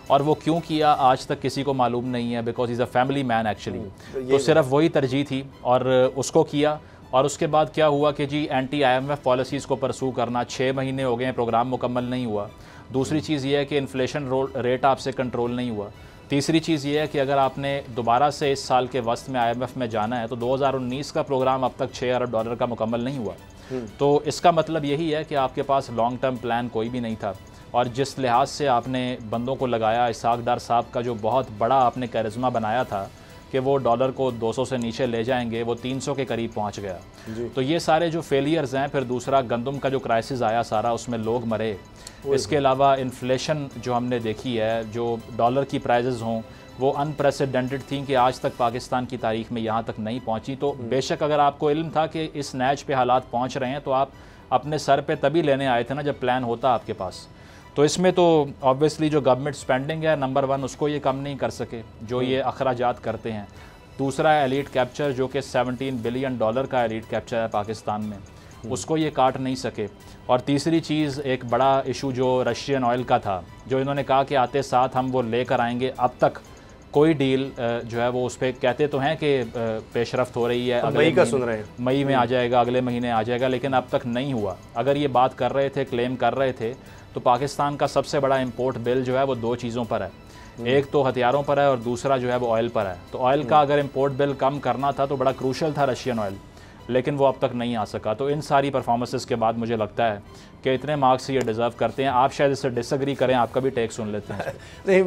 और वो क्यों किया आज तक किसी को मालूम नहीं है, because is a family man actually. तो सिर्फ वही तरजीह थी और उसको किया। और उसके बाद क्या हुआ कि जी एंटी IMF पॉलिसीज़ को परसू करना, 6 महीने हो गए प्रोग्राम मुकम्मल नहीं हुआ। दूसरी चीज़ ये है कि इन्फ्लेशन रेट आपसे कंट्रोल नहीं हुआ। तीसरी चीज़ ये है कि अगर आपने दोबारा से इस साल के वस्त में IMF में जाना है तो 2019 का प्रोग्राम अब तक $6 अरब का मुकम्मल नहीं हुआ। तो इसका मतलब यही है कि आपके पास लॉन्ग टर्म प्लान कोई भी नहीं था, और जिस लिहाज से आपने बंदों को लगाया, इसाक डार साहब का जो बहुत बड़ा आपने कैरिज़मा बनाया था कि वो डॉलर को 200 से नीचे ले जाएंगे, वो 300 के करीब पहुंच गया। तो ये सारे जो फेलियर्स हैं, फिर दूसरा गंदम का जो क्राइसिस आया सारा, उसमें लोग मरे। इसके अलावा इन्फ्लेशन जो हमने देखी है, जो डॉलर की प्राइजेज़ हों वो अनप्रेसिडेंटेड थी कि आज तक पाकिस्तान की तारीख में यहाँ तक नहीं पहुँची। तो बेशक अगर आपको इल्म था कि इस नैच पे हालात पहुँच रहे हैं तो आप अपने सर पे तभी लेने आए थे ना जब प्लान होता आपके पास। तो इसमें तो ऑब्वियसली जो गवर्नमेंट स्पेंडिंग है नंबर 1, उसको ये कम नहीं कर सके जो ये अखराजात करते हैं। दूसरा है एलीट कैप्चर, जो कि $17 बिलियन का एलीट कैप्चर है पाकिस्तान में, उसको ये काट नहीं सके। और तीसरी चीज़, एक बड़ा इशू जो रशियन ऑयल का था, जो इन्होंने कहा कि आते साथ हम वो लेकर आएंगे, अब तक कोई डील जो है वो उस पर कहते तो हैं कि पेशरफ्त हो रही है, मई का सुन रहे हैं, मई में आ जाएगा, अगले महीने आ जाएगा, लेकिन अब तक नहीं हुआ। अगर ये बात कर रहे थे, क्लेम कर रहे थे, तो पाकिस्तान का सबसे बड़ा इंपोर्ट बिल जो है वो 2 चीज़ों पर है, एक तो हथियारों पर है और दूसरा जो है वो ऑयल पर है। तो ऑयल का अगर इंपोर्ट बिल कम करना था तो बड़ा क्रूशल था रशियन ऑयल, लेकिन वो अब तक नहीं आ सका। तो इन सारी परफॉर्मेंसेस के बाद मुझे लगता है कि इतने मार्क्स ये डिज़र्व करते हैं। आप शायद इससे डिसएग्री करें, आपका भी टेक सुन लेते हैं। नहीं,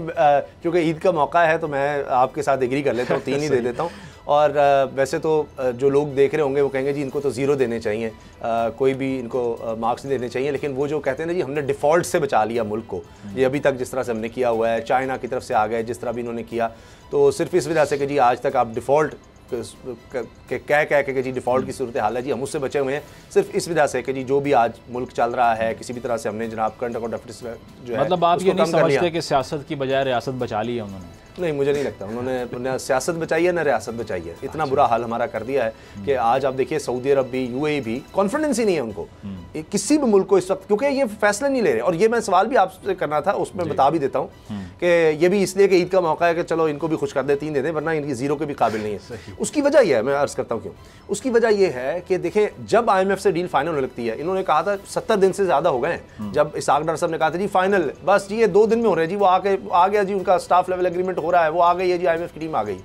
क्योंकि ईद का मौका है तो मैं आपके साथ एग्री कर लेता हूँ, 3 ही दे देता हूँ। और वैसे तो जो लोग देख रहे होंगे वो कहेंगे जी इनको तो 0 देने चाहिए, कोई भी इनको मार्क्स नहीं देने चाहिए। लेकिन वो जो कहते हैं ना जी हमने डिफ़ॉल्ट से बचा लिया मुल्क को, ये अभी तक जिस तरह से हमने किया हुआ है, चाइना की तरफ से आ गए जिस तरह भी इन्होंने किया, तो सिर्फ इस वजह से कि जी आज तक आप डिफ़ॉल्ट कह के जी डिफ़ॉल्ट की सूरत हाल है जी, हम उससे बचे हुए हैं सिर्फ इस वजह से कि जी जो भी आज मुल्क चल रहा है किसी भी तरह से हमने जनाब करंट अकाउंट डेफिसिट जो है, मतलब आप ये नहीं समझते कि सियासत की बजाय रियासत बचा ली है उन्होंने? नहीं, मुझे नहीं लगता उन्होंने न सियासत बचाई है न रियासत बचाई है। इतना बुरा हाल हमारा कर दिया है कि आज आप देखिए सऊदी अरब भी, UAE भी कॉन्फिडेंस ही नहीं है उनको किसी भी मुल्क को इस वक्त, क्योंकि ये फैसले नहीं ले रहे। और ये मैं सवाल भी आपसे करना था, उसमें बता भी देता हूँ कि ये भी इसलिए कि ईद का मौका है कि चलो इनको भी खुश कर दे, 3 दे दें, वरना इनकी 0 के भी काबिल नहीं है। उसकी वजह यह है, मैं अर्ज़ करता हूँ क्यों। उसकी वजह यह है कि देखें जब IMF से डील फाइनल होने लगती है, इन्होंने कहा था 70 दिन से ज़्यादा हो गए हैं। जब इसाक डार साहब ने कहा था जी फाइनल बस जी ये 2 दिन में हो रहे हैं जी, वो आ गया जी, उनका स्टाफ लेवल एग्रीमेंट हो रहा है, वो आ गई है जी, IMF की टीम आ गई।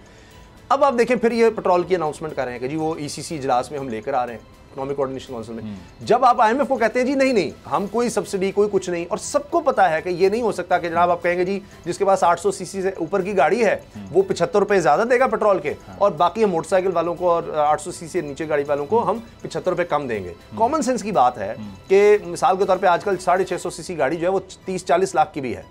अब आप देखें फिर ये पेट्रोल की अनाउंसमेंट कर रहे हैं कि जी वो ECC इजलास में हम लेकर आ रहे हैं, इकोनॉमिक कोऑर्डिनेशन काउंसिल में। जब आप IMF को कहते हैं जी नहीं हम कोई सब्सिडी कोई कुछ नहीं, और सबको पता है कि ये नहीं हो सकता कि जनाब आप कहेंगे जी जिसके पास 800 सीसी से ऊपर की गाड़ी है वो 75 रुपये ज़्यादा देगा पेट्रोल के, और बाकी हम मोटरसाइकिल वालों को और 800 सीसी से नीचे गाड़ी वालों को हम 75 रुपये कम देंगे। कॉमन सेंस की बात है कि मिसाल के तौर पर आजकल 650 सीसी गाड़ी जो है वो 30-40 लाख की भी है,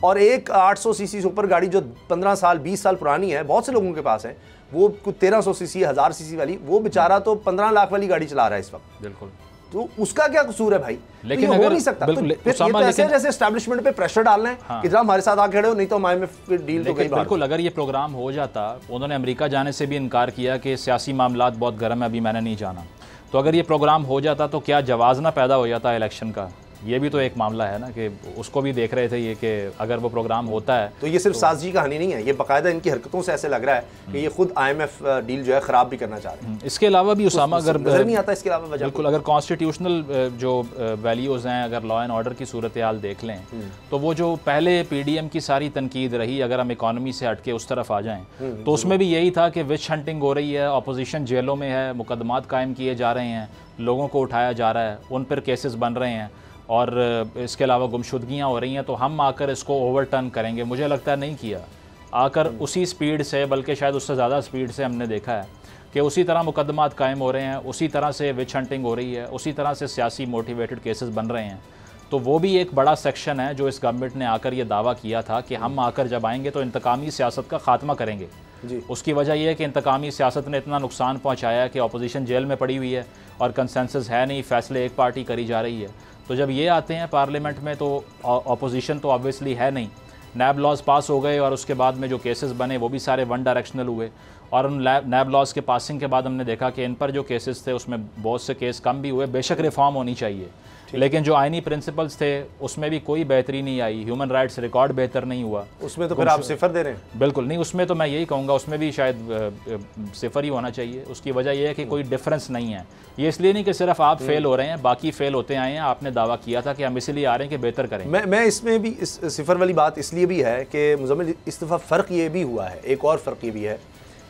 और एक 800 सीसी से ऊपर गाड़ी जो 15 साल 20 साल पुरानी है, बहुत से लोगों के पास है, वो कुछ 1300 सीसी 1000 सीसी वाली, वो बेचारा तो 15 लाख वाली गाड़ी चला रहा है इस वक्त। बिल्कुल, तो उसका क्या कसूर है भाई? लेकिन तो अगर हो नहीं सकता। तो फिर ये तो ऐसे जैसे एस्टैब्लिशमेंट पे प्रेशर डालना है कि जरा हमारे साथ आ खड़े हो, नहीं तो हमारे में डील तो गई बात। बिल्कुल, अगर ये प्रोग्राम हो जाता, उन्होंने अमेरिका जाने से भी इनकार किया कि सियासी मामलात बहुत गर्म है, अभी मैंने नहीं जाना। तो अगर ये प्रोग्राम हो जाता तो क्या जवाज़ ना पैदा हो जाता इलेक्शन का? ये भी तो एक मामला है ना, कि उसको भी देख रहे थे ये कि अगर वो प्रोग्राम होता है तो ये सिर्फ साज़ी कहानी नहीं है, ये बाकायदा इनकी हरकतों से ऐसे लग रहा है कि ये खुद IMF डील जो है ख़राब भी करना चाह रहे हैं। इसके अलावा भी उसामा, अगर नज़र नहीं आता इसके अलावा वजह। बिल्कुल, अगर कॉन्स्टिट्यूशनल जो वैल्यूज़ हैं, अगर लॉ एंड ऑर्डर की सूरत हाल देख लें तो वो जो पहले PDM की सारी तनकीद रही, अगर हम इकॉनमी से हट के उस तरफ आ जाएँ तो उसमें भी यही था कि विच हंटिंग हो रही है, अपोजिशन जेलों में है, मुकदमात कायम किए जा रहे हैं, लोगों को उठाया जा रहा है, उन पर केसेस बन रहे हैं और इसके अलावा गुमशुदगियाँ हो रही हैं, तो हम आकर इसको ओवरटर्न करेंगे। मुझे लगता है नहीं किया, आकर उसी स्पीड से, बल्कि शायद उससे ज़्यादा स्पीड से हमने देखा है कि उसी तरह मुकदमात कायम हो रहे हैं, उसी तरह से विच हंटिंग हो रही है, उसी तरह से सियासी मोटिवेटेड केसेस बन रहे हैं। तो वो भी एक बड़ा सेक्शन है जो इस गवर्नमेंट ने आकर ये दावा किया था कि हम आकर जब आएंगे तो इंतकामी सियासत का खात्मा करेंगे जी। उसकी वजह यह है कि इंतकामी सियासत ने इतना नुकसान पहुँचाया कि अपोजिशन जेल में पड़ी हुई है और कंसेंसस है नहीं, फ़ैसले एक पार्टी करी जा रही है। तो जब ये आते हैं पार्लियामेंट में तो अपोजिशन तो ऑब्वियसली है नहीं, नैब लॉज पास हो गए और उसके बाद में जो केसेस बने वो भी सारे वन डायरेक्शनल हुए और उन नैब लॉज के पासिंग के बाद हमने देखा कि इन पर जो केसेस थे उसमें बहुत से केस कम भी हुए। बेशक रिफॉर्म होनी चाहिए, लेकिन जो आइनी प्रिंसिपल्स थे उसमें भी कोई बेहतरी नहीं आई, ह्यूमन राइट्स रिकॉर्ड बेहतर नहीं हुआ। उसमें तो फिर आप सिफर दे रहे हैं। बिल्कुल नहीं, उसमें तो मैं यही कहूँगा उसमें भी शायद सिफर ही होना चाहिए। उसकी वजह यह है कि कोई डिफरेंस नहीं है। ये इसलिए नहीं कि सिर्फ आप फेल हो रहे हैं, बाकी फेल होते आए हैं। आपने दावा किया था कि हम इसीलिए आ रहे हैं कि बेहतर करें। मैं इसमें भी इस सिफर वाली बात इसलिए भी है कि मुज़म्मिल इस दफ़ा फ़र्क ये भी हुआ है, एक और फ़र्क ये भी है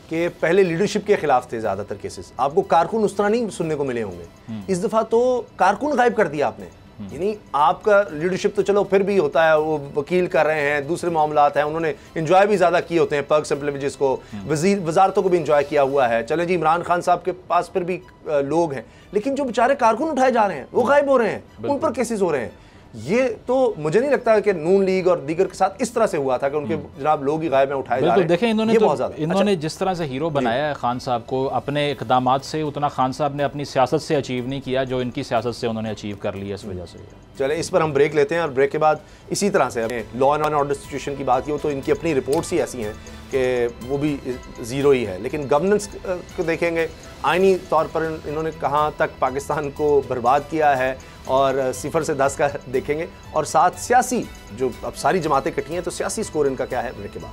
कि पहले लीडरशिप के खिलाफ थे ज़्यादातर केसेस, आपको कारकुन उस तरह नहीं सुनने को मिले होंगे। इस दफ़ा तो कारकुन गायब कर दिया आपने, यानी आपका लीडरशिप तो चलो फिर भी होता है, वो वकील कर रहे हैं, दूसरे मामलात हैं, उन्होंने इंजॉय भी ज़्यादा किए होते हैं, पर्क्स एंड प्रिविलेजेस को, वजारतों को भी इंजॉय किया हुआ है। चले जी, इमरान खान साहब के पास फिर भी लोग हैं, लेकिन जो बेचारे कारकुन उठाए जा रहे हैं वो गायब हो रहे हैं, उन पर केसेस हो रहे हैं। ये तो मुझे नहीं लगता कि नून लीग और दीगर के साथ इस तरह से हुआ था कि उनके जनाब लोग ही गायब में उठाए जा रहे हैं। देखें, इन्होंने जिस तरह से हीरो बनाया है खान साहब को अपने इकदामात से, उतना खान साहब ने अपनी सियासत से अचीव नहीं किया जो इनकी सियासत से उन्होंने अचीव कर लिया। इस वजह से चले इस पर हम ब्रेक लेते हैं और ब्रेक के बाद इसी तरह से हमें लॉ एंड ऑर्डर सिचुएशन की बात की हो तो इनकी अपनी रिपोर्ट्स ही ऐसी हैं कि वो भी ज़ीरो ही है। लेकिन गवर्नेंस को देखेंगे, आइनी तौर पर इन्होंने कहाँ तक पाकिस्तान को बर्बाद किया है और 0 से 10 का देखेंगे, और साथ सियासी जो अब सारी जमातें इकट्ठी हैं तो सियासी स्कोर इनका क्या है, ब्रेक के बाद।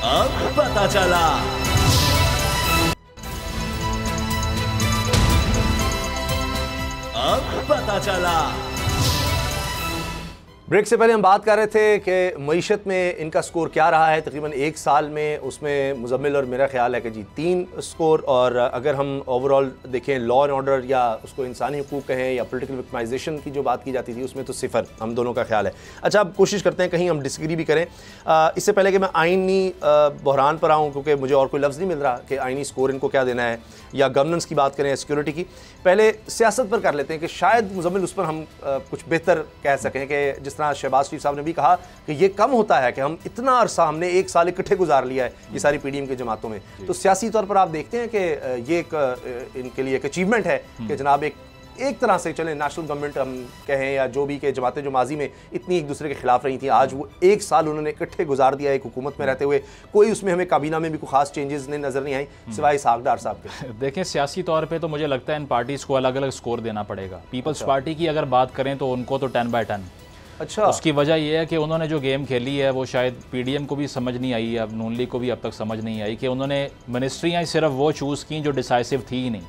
अब पता चला। अब पता चला। ब्रेक से पहले हम बात कर रहे थे कि मईशत में इनका स्कोर क्या रहा है तकरीबन एक साल में। उसमें मुज़म्मिल और मेरा ख्याल है कि जी 3 स्कोर, और अगर हम ओवरऑल देखें लॉ एंड ऑर्डर या उसको इंसानी हुकूक कहें या पॉलिटिकल विक्टिमाइजेशन की जो बात की जाती थी उसमें तो 0 हम दोनों का ख्याल है। अच्छा, अब कोशिश करते हैं कहीं हम डिसएग्री भी करें। इससे पहले कि मैं आइनी बहरान पर आऊँ, क्योंकि मुझे और कोई लफ्ज़ नहीं मिल रहा कि आइनी स्कोर इनको क्या देना है, या गवर्नेंस की बात करें, सिक्योरिटी की, पहले सियासत पर कर लेते हैं कि शायद मुज़म्मिल उस पर हम कुछ बेहतर कह सकें कि जिस तरह शहबाज शरीफ साहब ने भी कहा कि ये कम होता है कि हम इतना अरसा, हमने 1 साल इकट्ठे गुजार लिया है ये सारी पीडीएम की जमातों में। तो सियासी तौर पर आप देखते हैं कि ये एक इनके लिए एक अचीवमेंट है कि जनाब एक तरह से चले नेशनल गवर्नमेंट हम कहें या जो भी के जमातें जो माजी में इतनी एक दूसरे के खिलाफ रही थी, आज वो 1 साल उन्होंने इकट्ठे गुजार दिया एक हुकूमत में रहते हुए। कोई उसमें हमें काबीना में भी कोई खास चेंजेस नहीं नजर नहीं आई सिवाय इसहाक डार साहब के। देखें, सियासी तौर पे तो मुझे लगता है इन पार्टीज़ को अलग अलग स्कोर देना पड़ेगा। पीपल्स पार्टी की अगर बात करें तो उनको तो 10/10। अच्छा, उसकी वजह यह है कि उन्होंने जो गेम खेली है वो शायद पीडीएम को भी समझ नहीं आई, अब नून लीग को भी अब तक समझ नहीं आई कि उन्होंने मिनिस्ट्रियाँ सिर्फ वो चूज़ की जो डिसाइसिव थी ही नहीं।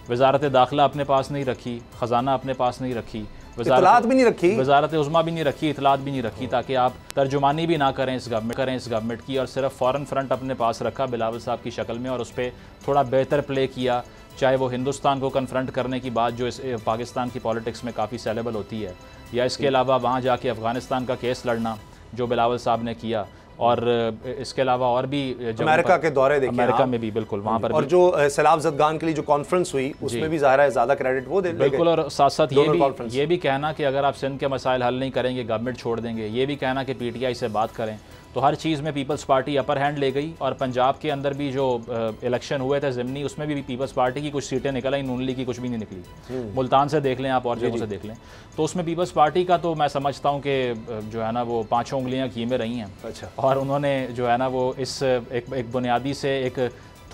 वजारत दाखिला अपने पास नहीं रखी, ख़जाना अपने पास नहीं रखी, इतलात भी नहीं रखी, वजारत उज़्मा भी नहीं रखी, इतलात भी नहीं रखी, ताकि आप तर्जुमानी भी ना करें इस गवर्नमेंट की, और सिर्फ फॉरेन फ्रंट अपने पास रखा बिलावल साहब की शक्ल में और उस पर थोड़ा बेहतर प्ले किया। चाहे वो हिंदुस्तान को कन्फ्रंट करने की बात जो इस पाकिस्तान की पॉलिटिक्स में काफ़ी सेलेबल होती है, या इसके अलावा वहाँ जाके अफ़गानिस्तान का केस लड़ना जो बिलावल साहब ने किया, और इसके अलावा और भी अमेरिका के दौरे देखें, अमेरिका में भी बिल्कुल वहाँ पर और जो सैलाब ज़दगान के लिए जो कॉन्फ्रेंस हुई उसमें भी ज़ाहिर है ज़्यादा क्रेडिट वो दे बिल्कुल। और साथ साथ ये भी कहना कि अगर आप सिंध के मसाइल हल नहीं करेंगे गवर्नमेंट छोड़ देंगे, ये भी कहना कि पीटीआई से बात करें, तो हर चीज़ में पीपल्स पार्टी अपर हैंड ले गई। और पंजाब के अंदर भी जो इलेक्शन हुए थे ज़िमनी, उसमें भी पीपल्स पार्टी की कुछ सीटें निकल आई, नून लीग की कुछ भी नहीं निकली। मुल्तान से देख लें आप और जगहों से देख लें, तो उसमें पीपल्स पार्टी का तो मैं समझता हूँ कि जो है ना वो 5 उंगलियाँ कीमे रही हैं। अच्छा। और उन्होंने जो है ना वो इस एक बुनियादी से एक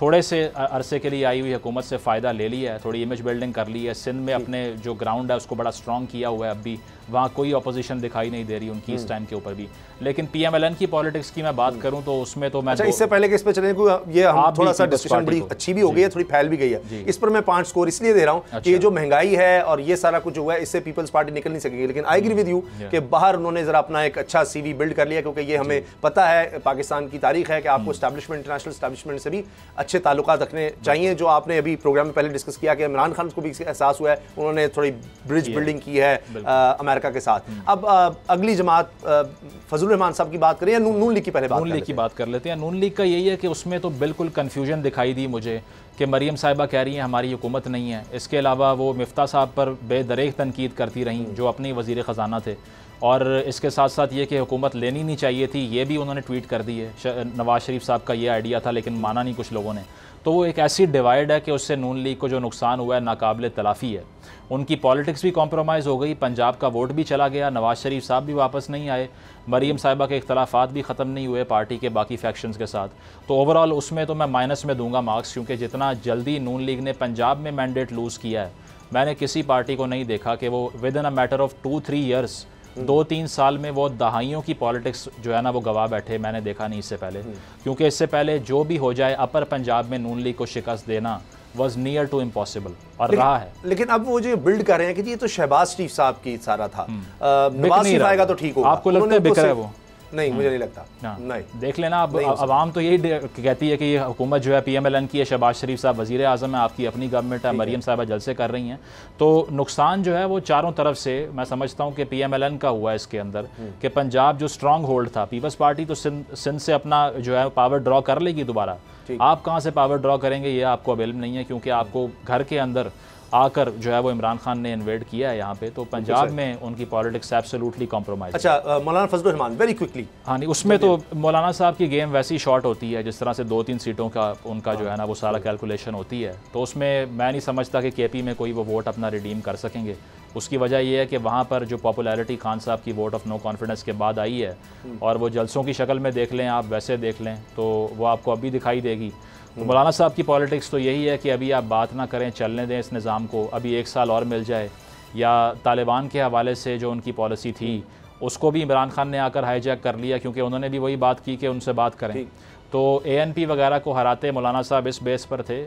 थोड़े से अरसे के लिए आई हुई हुकूमत से फ़ायदा ले लिया है, थोड़ी इमेज बिल्डिंग कर ली है। सिंध में अपने जो ग्राउंड है उसको बड़ा स्ट्रॉन्ग किया हुआ है, अब भी वहाँ कोई अपोजिशन दिखाई नहीं दे रही उनकी इस टाइम के ऊपर भी। लेकिन पीएमएलएन की पॉलिटिक्स की मैं बात करूँ तो उसमें तो मैं इससे पहले कि इस पे चलें, ये हम थोड़ा सा डिस्कशन बड़ी अच्छी भी हो गई है, थोड़ी फैल भी गई है। इस पर मैं 5 स्कोर इसलिए दे रहा हूँ कि ये जो महंगाई है और ये सारा कुछ हुआ है, इससे पीपल्स पार्टी निकल नहीं सकेगी। लेकिन आई एग्री विद यू कि बाहर उन्होंने जरा अपना एक अच्छा सीवी बिल्ड कर लिया, क्योंकि ये हमें पता है पाकिस्तान की तारीख है कि आपको एस्टैब्लिशमेंट, इंटरनेशनल एस्टैब्लिशमेंट से भी अच्छे ताल्लुकात रखने चाहिए। जो आपने अभी प्रोग्राम में पहले डिस्कस किया कि इमरान खान को भी एहसास हुआ है, उन्होंने थोड़ी ब्रिज बिल्डिंग की है अमेरिका के साथ। अब अगली जमात फजलुर रहमान साहब की बात करें या नून लीग की पहले नून लीग की बात कर लेते हैं। नून लीग का यही है कि उसमें तो बिल्कुल कन्फ्यूजन दिखाई दी मुझे कि मरीम साहिबा कह रही हैं हमारी हुकूमत नहीं है। इसके अलावा वो मिफ्ता साहब पर बेदरेक तनकीद करती रहीं जो अपनी वज़ीर ख़जाना थे। और इसके साथ साथ ये कि हुकूमत लेनी नहीं चाहिए थी, ये भी उन्होंने ट्वीट कर दी है। नवाज़ शरीफ साहब का ये आइडिया था लेकिन माना नहीं कुछ लोगों ने। तो वो एक ऐसी डिवाइड है कि उससे नून लीग को जो नुकसान हुआ है नाकाबिले तलाफ़ी है। उनकी पॉलिटिक्स भी कॉम्प्रोमाइज़ हो गई, पंजाब का वोट भी चला गया, नवाज़ शरीफ साहब भी वापस नहीं आए, मरीम साहिबा के इख्तलाफात भी ख़त्म नहीं हुए पार्टी के बाकी फैक्शंस के साथ। तो ओवरऑल उसमें तो मैं माइनस में दूंगा मार्क्स, क्योंकि जितना जल्दी नून लीग ने पंजाब में मैंडेट लूज़ किया है, मैंने किसी पार्टी को नहीं देखा कि वो with in a matter of 2-3 years 2-3 साल में वो दहाइयों की पॉलिटिक्स जो है ना वो गवा बैठे, मैंने देखा नहीं इससे पहले। क्योंकि इससे पहले जो भी हो जाए अपर पंजाब में नून लीग को शिकस्त देना वॉज नियर टू इम्पॉसिबल और रहा है। लेकिन अब वो जो बिल्ड कर रहे हैं कि ये तो शहबाज शरीफ साहब की सारा था, नवाज शरीफ आएगा तो ठीक होगा। आपको लगता है बिक रहा है वो? नहीं, मुझे नहीं लगता। नहीं, देख लेना। अब अवाम तो यही कहती है कि ये हुकूमत जो है पीएमएलएन की है, शहबाज शरीफ साहब वज़ीर आज़म है, आपकी अपनी गवर्नमेंट है, मरीम साहिबा जलसे कर रही हैं। तो नुकसान जो है वो चारों तरफ से मैं समझता हूँ कि पीएमएलएन का हुआ है इसके अंदर, कि पंजाब जो स्ट्रॉन्ग होल्ड था, पीपल्स पार्टी तो सिंध से अपना जो है पावर ड्रॉ कर लेगी दोबारा। आप कहाँ से पावर ड्रॉ करेंगे ये आपको अवेलेबल नहीं है, क्योंकि आपको घर के अंदर आकर जो है वो इमरान खान ने इन्वेड किया है यहाँ पे। तो पंजाब में उनकी पॉलिटिक्स एब्सोल्युटली कॉम्प्रोमाइज। अच्छा, मौलाना फजलुर रहमान वेरी क्विकली। हाँ नहीं, उसमें तो मौलाना साहब की गेम वैसी शॉर्ट होती है, जिस तरह से 2-3 सीटों का उनका जो है ना वो सारा कैलकुलेशन होती है। तो उसमें मैं नहीं समझता कि केपी में कोई वो वोट अपना रिडीम कर सकेंगे। उसकी वजह यह है कि वहाँ पर जो पॉपुलैरिटी खान साहब की वोट ऑफ नो कॉन्फिडेंस के बाद आई है, और वो जलसों की शक्ल में देख लें आप, वैसे देख लें तो वो आपको अभी दिखाई देगी। तो मौलाना साहब की पॉलिटिक्स तो यही है कि अभी आप बात ना करें, चलने दें इस निज़ाम को, अभी 1 साल और मिल जाए। या तालिबान के हवाले से जो उनकी पॉलिसी थी उसको भी इमरान खान ने आकर हाईजैक कर लिया, क्योंकि उन्होंने भी वही बात की कि उनसे बात करें। तो ANP वगैरह को हराते मौलाना साहब इस बेस पर थे,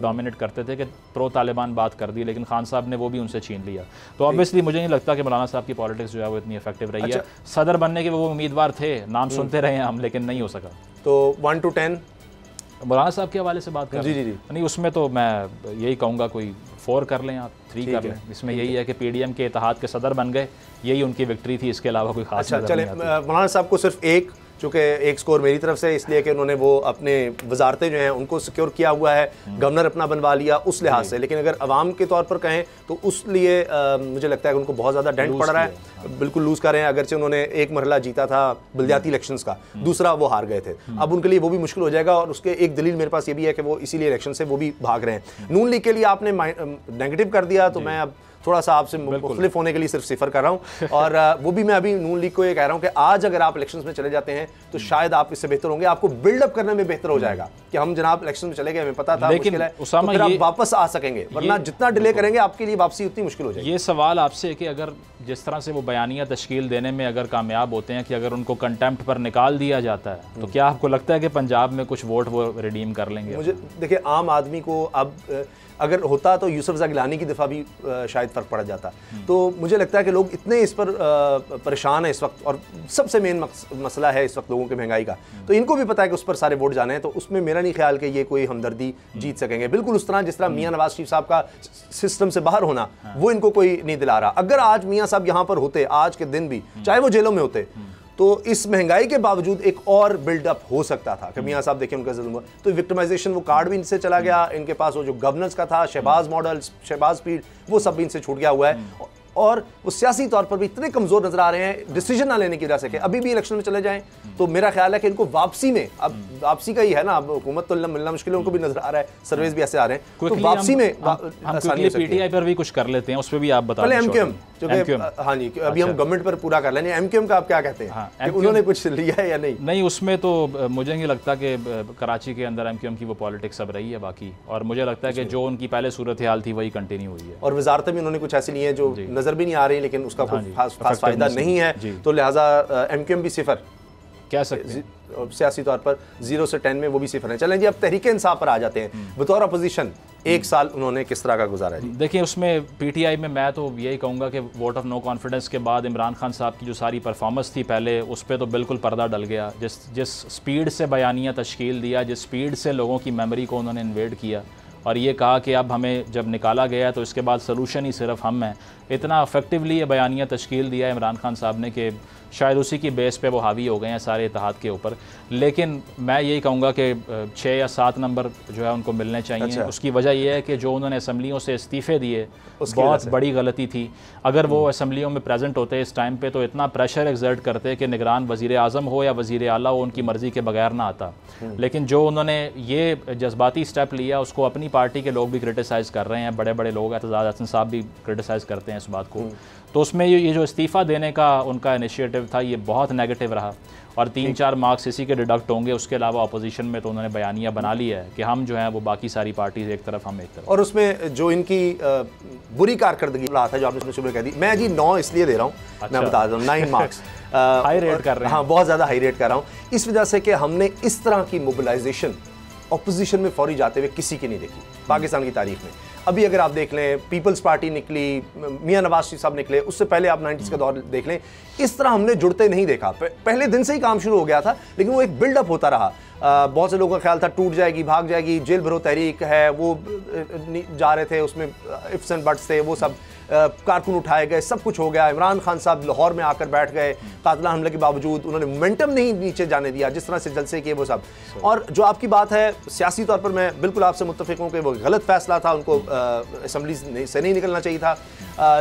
डोमिनेट करते थे कि प्रो तालिबान बात कर दी, लेकिन खान साहब ने वो भी उनसे छीन लिया। तो ऑब्वियसली मुझे नहीं लगता कि मौलाना साहब की पॉलिटिक्स जो है वो इतनी इफेक्टिव रही है। सदर बनने के वो उम्मीदवार थे, नाम सुनते रहे हम, लेकिन नहीं हो सका। तो 1 to 10 मौलाना साहब के हवाले से बात कर जी नहीं, उसमें तो मैं यही कहूँगा कोई 4 कर लें आप, 3 कर लें। इसमें यही है कि PDM के इत्तेहाद के सदर बन गए, यही उनकी विक्ट्री थी, इसके अलावा कोई खास। अच्छा, चले मौलाना साहब को सिर्फ चूँकि 1 स्कोर मेरी तरफ से, इसलिए कि उन्होंने वो अपने वजारतें जो हैं उनको सिक्योर किया हुआ है, गवर्नर अपना बनवा लिया उस लिहाज से। लेकिन अगर अवाम के तौर पर कहें तो उस लिए मुझे लगता है कि उनको बहुत ज़्यादा डेंट पड़ रहा है, बिल्कुल लूज़ कर रहे हैं। अगरचे उन्होंने एक मरहला जीता था बल्दियाती इलेक्शंस का, दूसरा वो हार गए थे, अब उनके लिए वो भी मुश्किल हो जाएगा। और उसके एक दलील मेरे पास ये भी है कि वो इसीलिए इलेक्शन से वो भी भाग रहे हैं। नून लीग के लिए आपने नेगेटिव कर दिया, तो मैं अब थोड़ा सा आपसे मुख्तलिफ होने के लिए सिर्फ सिफर कर रहा हूँ। और वो भी मैं अभी नून लीग को ये कह रहा हूँ कि आज अगर आप इलेक्शंस में चले जाते हैं तो शायद आप इससे बेहतर होंगे, आपको बिल्डअप करने में बेहतर हो जाएगा कि हम जनाब इलेक्शन में चले गए, हमें पता था मुश्किल है, तो फिर आप वापस आ सकेंगे, वरना जितना डिले करेंगे आपके लिए वापसी उतनी मुश्किल हो जाएगी। ये सवाल आपसे कि अगर जिस तरह से वो बयानिया तश्कील देने में अगर कामयाब होते हैं, कि अगर उनको कंटेम्प्ट पर निकाल दिया जाता है, तो क्या आपको लगता है कि पंजाब में कुछ वोट वो रिडीम कर लेंगे? मुझे देखिए, आम आदमी को अब अगर होता तो यूसुफ ज़ा गिलानी की दफ़ा भी शायद फ़र्क पड़ जाता। तो मुझे लगता है कि लोग इतने इस पर परेशान हैं इस वक्त, और सबसे मेन मसला है इस वक्त लोगों की महंगाई का। तो इनको भी पता है कि उस पर सारे वोट जाने हैं, तो उसमें मेरा नहीं ख्याल कि ये कोई हमदर्दी जीत सकेंगे। बिल्कुल उस तरह जिस तरह मियाँ नवाज शरीफ साहब का सिस्टम से बाहर होना, वो इनको कोई नहीं दिला रहा। अगर आज मियाँ साहब यहाँ पर होते, आज के दिन भी, चाहे वो जेलों में होते, तो इस महंगाई के बावजूद एक और बिल्डअप हो सकता था कि मियां साहब देखें उनका जुल्म, तो विक्टिमाइजेशन वो कार्ड भी इनसे चला गया, इनके पास वो जो गवर्नेंस का था, शहबाज मॉडल, शहबाज स्पीड, वो सब भी इनसे छूट गया हुआ है और वो सियासी तौर पर भी इतने कमजोर नजर आ रहे हैं डिसीजन ना लेने की वजह से कि अभी भी इलेक्शन में चले जाएं तो मेरा ख्याल है कि इनको वापसी में, अब वापसी का ही है ना, अब हुकूमत तो मिलना मुश्किल है, उनको भी नजर आ रहा है, सर्वेस भी ऐसे आ रहे हैं, तो वापसी में आसानी हो सकती है। पीटीआई पर भी कुछ कर लेते हैं, उस पर भी आप बता पहले एमक्यूएम, हाँ जी, अभी हम गवर्नमेंट पर पूरा कर लेंगे। एमक्यूएम का आप क्या कहते हैं, उन्होंने कुछ लिया है या नहीं? नहीं, उसमें तो मुझे नहीं लगता कि कराची के अंदर एमक्यूएम की वो पॉलिटिक्स अब रही है बाकी, और मुझे लगता है कि जो उनकी पहले सूरत हाल थी वही कंटिन्यू हुई है, और वजारतें भी उन्होंने कुछ ऐसी ली हैं जो नजर भी नहीं आ रही लेकिन उसका कोई खास फायदा नहीं है, तो लिहाजा एमक्यूएम भी सिफर कह सकते हैं सियासी तौर पर 0 से 10 में वो भी सिफर है। चलें जी, अब तहरीक इंसाफ पर आ जाते हैं। बतौर अपोजिशन एक साल उन्होंने किस तरह का गुजारा जी? देखिए, उसमें पीटीआई में मैं तो यही कहूँगा कि वोट ऑफ नो कॉन्फिडेंस के बाद इमरान खान साहब की जो सारी परफॉर्मेंस थी पहले, उस पर तो बिल्कुल पर्दा डल गया। जिस स्पीड से बयानिया तश्कील दिया, जिस स्पीड से लोगों की मेमोरी को उन्होंने इन्वेड किया और ये कहा कि अब हमें जब निकाला गया तो इसके बाद सलूशन ही सिर्फ हम हैं, इतना अफेक्टिवली ये बयानिया तश्कील दिया इमरान खान साहब ने कि शायद उसी की बेस पे वो हावी हो गए हैं सारे इत्तेहाद के ऊपर। लेकिन मैं यही कहूँगा कि 6 या 7 नंबर जो है उनको मिलने चाहिए। अच्छा। उसकी वजह यह है कि जो उन्होंने असम्बलियों से इस्तीफ़े दिए बहुत बड़ी गलती थी। अगर वो असम्बलियों में प्रेजेंट होते इस टाइम पे तो इतना प्रेशर एक्सर्ट करते कि निगरान वज़ीर आज़म हो या वज़ीर आला हो, उनकी मर्ज़ी के बगैर ना आता। लेकिन जो उन्होंने ये जज्बाती स्टेप लिया उसको अपनी पार्टी के लोग भी क्रिटिसाइज़ कर रहे हैं, बड़े बड़े लोग, एतजाज़ हसन साहब भी क्रिटिसाइज़ करते हैं इस बात को। तो उसमें ये जो इस्तीफ़ा देने का उनका इनिशिएटिव था ये बहुत नेगेटिव रहा और 3-4 मार्क्स इसी के डिडक्ट होंगे। उसके अलावा अपोजिशन में तो उन्होंने बयानिया बना लिया है कि हम जो हैं वो बाकी सारी पार्टीज एक तरफ, हम एक तरफ। और उसमें जो इनकी बुरी कारकर्दगी रहा था, जो आपने शुरू में कह दी, मैं जी 9 इसलिए दे रहा हूँ, मैं बता दूँ 9 मार्क्स हाई रेट कर रहे हैं। हाँ, बहुत ज़्यादा हाई रेट कर रहा हूँ इस वजह से कि हमने इस तरह की मोबिलाइजेशन अपोजिशन में फौरी जाते हुए किसी की नहीं देखी पाकिस्तान की तारीख में। अभी अगर आप देख लें, पीपल्स पार्टी निकली, मियां नवाज शरीफ साहब निकले, उससे पहले आप 90s का दौर देख लें, इस तरह हमने जुड़ते नहीं देखा। पहले दिन से ही काम शुरू हो गया था लेकिन वो एक बिल्डअप होता रहा। बहुत से लोगों का ख्याल था टूट जाएगी, भाग जाएगी, जेल भरो तहरीक है, वो जा रहे थे, उसमें इफ्स एंड बट्स थे, वो सब कारकुन उठाए गए, सब कुछ हो गया। इमरान खान साहब लाहौर में आकर बैठ गए, कातिलाना हमले के बावजूद उन्होंने मोमेंटम नहीं नीचे जाने दिया, जिस तरह से जलसे किए वो सब। और जो आपकी बात है सियासी तौर पर मैं बिल्कुल आपसे मुत्तफिक हूँ कि वो गलत फैसला था, उनको असम्बली से नहीं निकलना चाहिए था।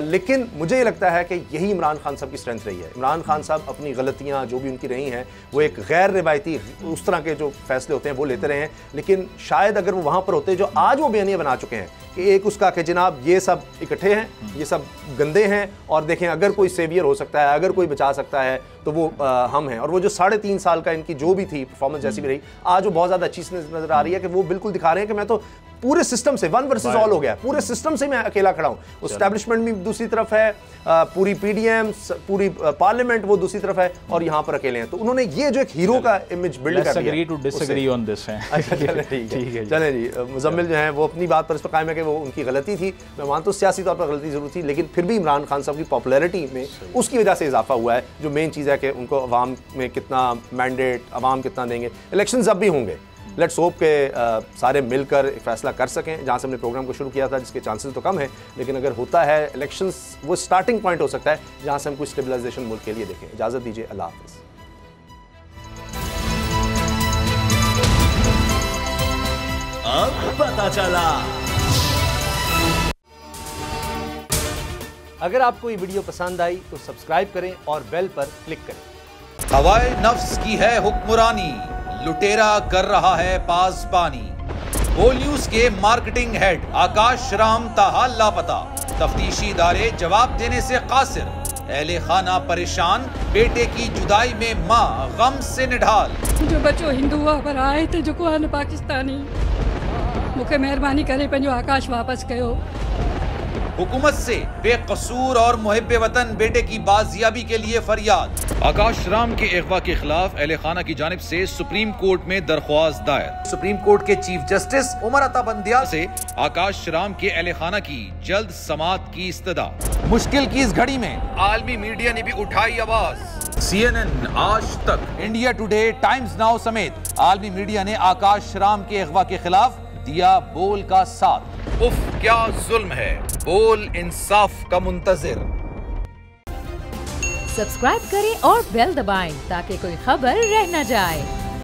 लेकिन मुझे ये लगता है कि यही इमरान खान साहब की स्ट्रेंथ रही है। इमरान खान साहब अपनी गलतियाँ जो भी उनकी रही हैं वो एक गैर रिवायती उस तरह के जो फैसले होते हैं वो लेते रहे हैं। लेकिन शायद अगर वो वहाँ पर होते जो आज वो बयानियाँ बना चुके हैं कि एक उसका कि जनाब ये सब इकट्ठे हैं, ये सब गंदे हैं और देखें अगर कोई सेवियर हो सकता है, अगर कोई बचा सकता है तो वो हम हैं। और वो जो 3.5 साल का इनकी जो भी थी परफॉर्मेंस जैसी भी रही, आज वो बहुत ज़्यादा अच्छी नज़र आ रही है कि वो बिल्कुल दिखा रहे हैं कि मैं तो पूरे सिस्टम से 1 वर्सेस ऑल हो गया, पूरे सिस्टम से मैं अकेला खड़ा हूँ। एस्टैब्लिशमेंट भी दूसरी तरफ है, पूरी पीडीएम, पूरी पार्लियामेंट वो दूसरी तरफ है और यहाँ पर अकेले हैं। तो उन्होंने ये जो एक हीरो का इमेज बिल्ड कर दिया। चलें जी, मुजम्मिल जो है वो अपनी बात पर इस पर कायम है कि वो उनकी गलती थी। मैं मानता हूँ सियासी तौर पर गलती जरूर थी, लेकिन फिर भी इमरान खान साहब की पॉपुलैरिटी में उसकी वजह से इजाफा हुआ है। जो मेन चीज़ है कि उनको अवाम में कितना मैंडेट, अवाम कितना देंगे। इलेक्शन जब भी होंगे, लेट्स होप के सारे मिलकर एक फैसला कर सकें। जहाँ से हमने प्रोग्राम को शुरू किया था जिसके चांसेस तो कम है, लेकिन अगर होता है इलेक्शंस वो स्टार्टिंग पॉइंट हो सकता है जहाँ से हम कुछ स्टेबलाइजेशन मुल्क के लिए देखें। इजाज़त दीजिए, अल्लाह हाफ़िज़। अब पता चला। अगर आपको ये वीडियो पसंद आई तो सब्सक्राइब करें और बेल पर क्लिक करें। हवाए नफ्स की है हुक्मरानी, लुटेरा कर रहा है पासबानी। बोल न्यूज के मार्केटिंग हेड आकाश राम ताहा लापता, तफ्तीशी इदारे जवाब देने से कासिर। अहले खाना परेशान, बेटे की जुदाई में माँ गम से निढाल। जो बच्चो हिंदू हुआ पर आए थे जो को पाकिस्तानी, मुझे मेहरबानी करे पंहिंजो आकाश वापस कयो। हुकूमत से बेकसूर और मुहिब्बे वतन बेटे की बाजियाबी के लिए फरियाद। आकाश राम के अगवा के खिलाफ अहले खाना की जानिब से सुप्रीम कोर्ट में दरख्वास्त दायर। सुप्रीम कोर्ट के चीफ जस्टिस उमर अता बंदियाल से आकाश राम के अहले खाना की जल्द समाअत की इस्तदा। मुश्किल की इस घड़ी में आलमी मीडिया ने भी उठाई आवाज। CNN, आज तक, इंडिया टुडे, टाइम्स नाउ समेत आलमी मीडिया ने आकाश राम के अगवा के खिलाफ दिया बोल का साथ। उफ क्या जुल्म है, बोल इंसाफ का मुंतजिर। सब्सक्राइब करें और बेल दबाएं ताकि कोई खबर रह न जाए।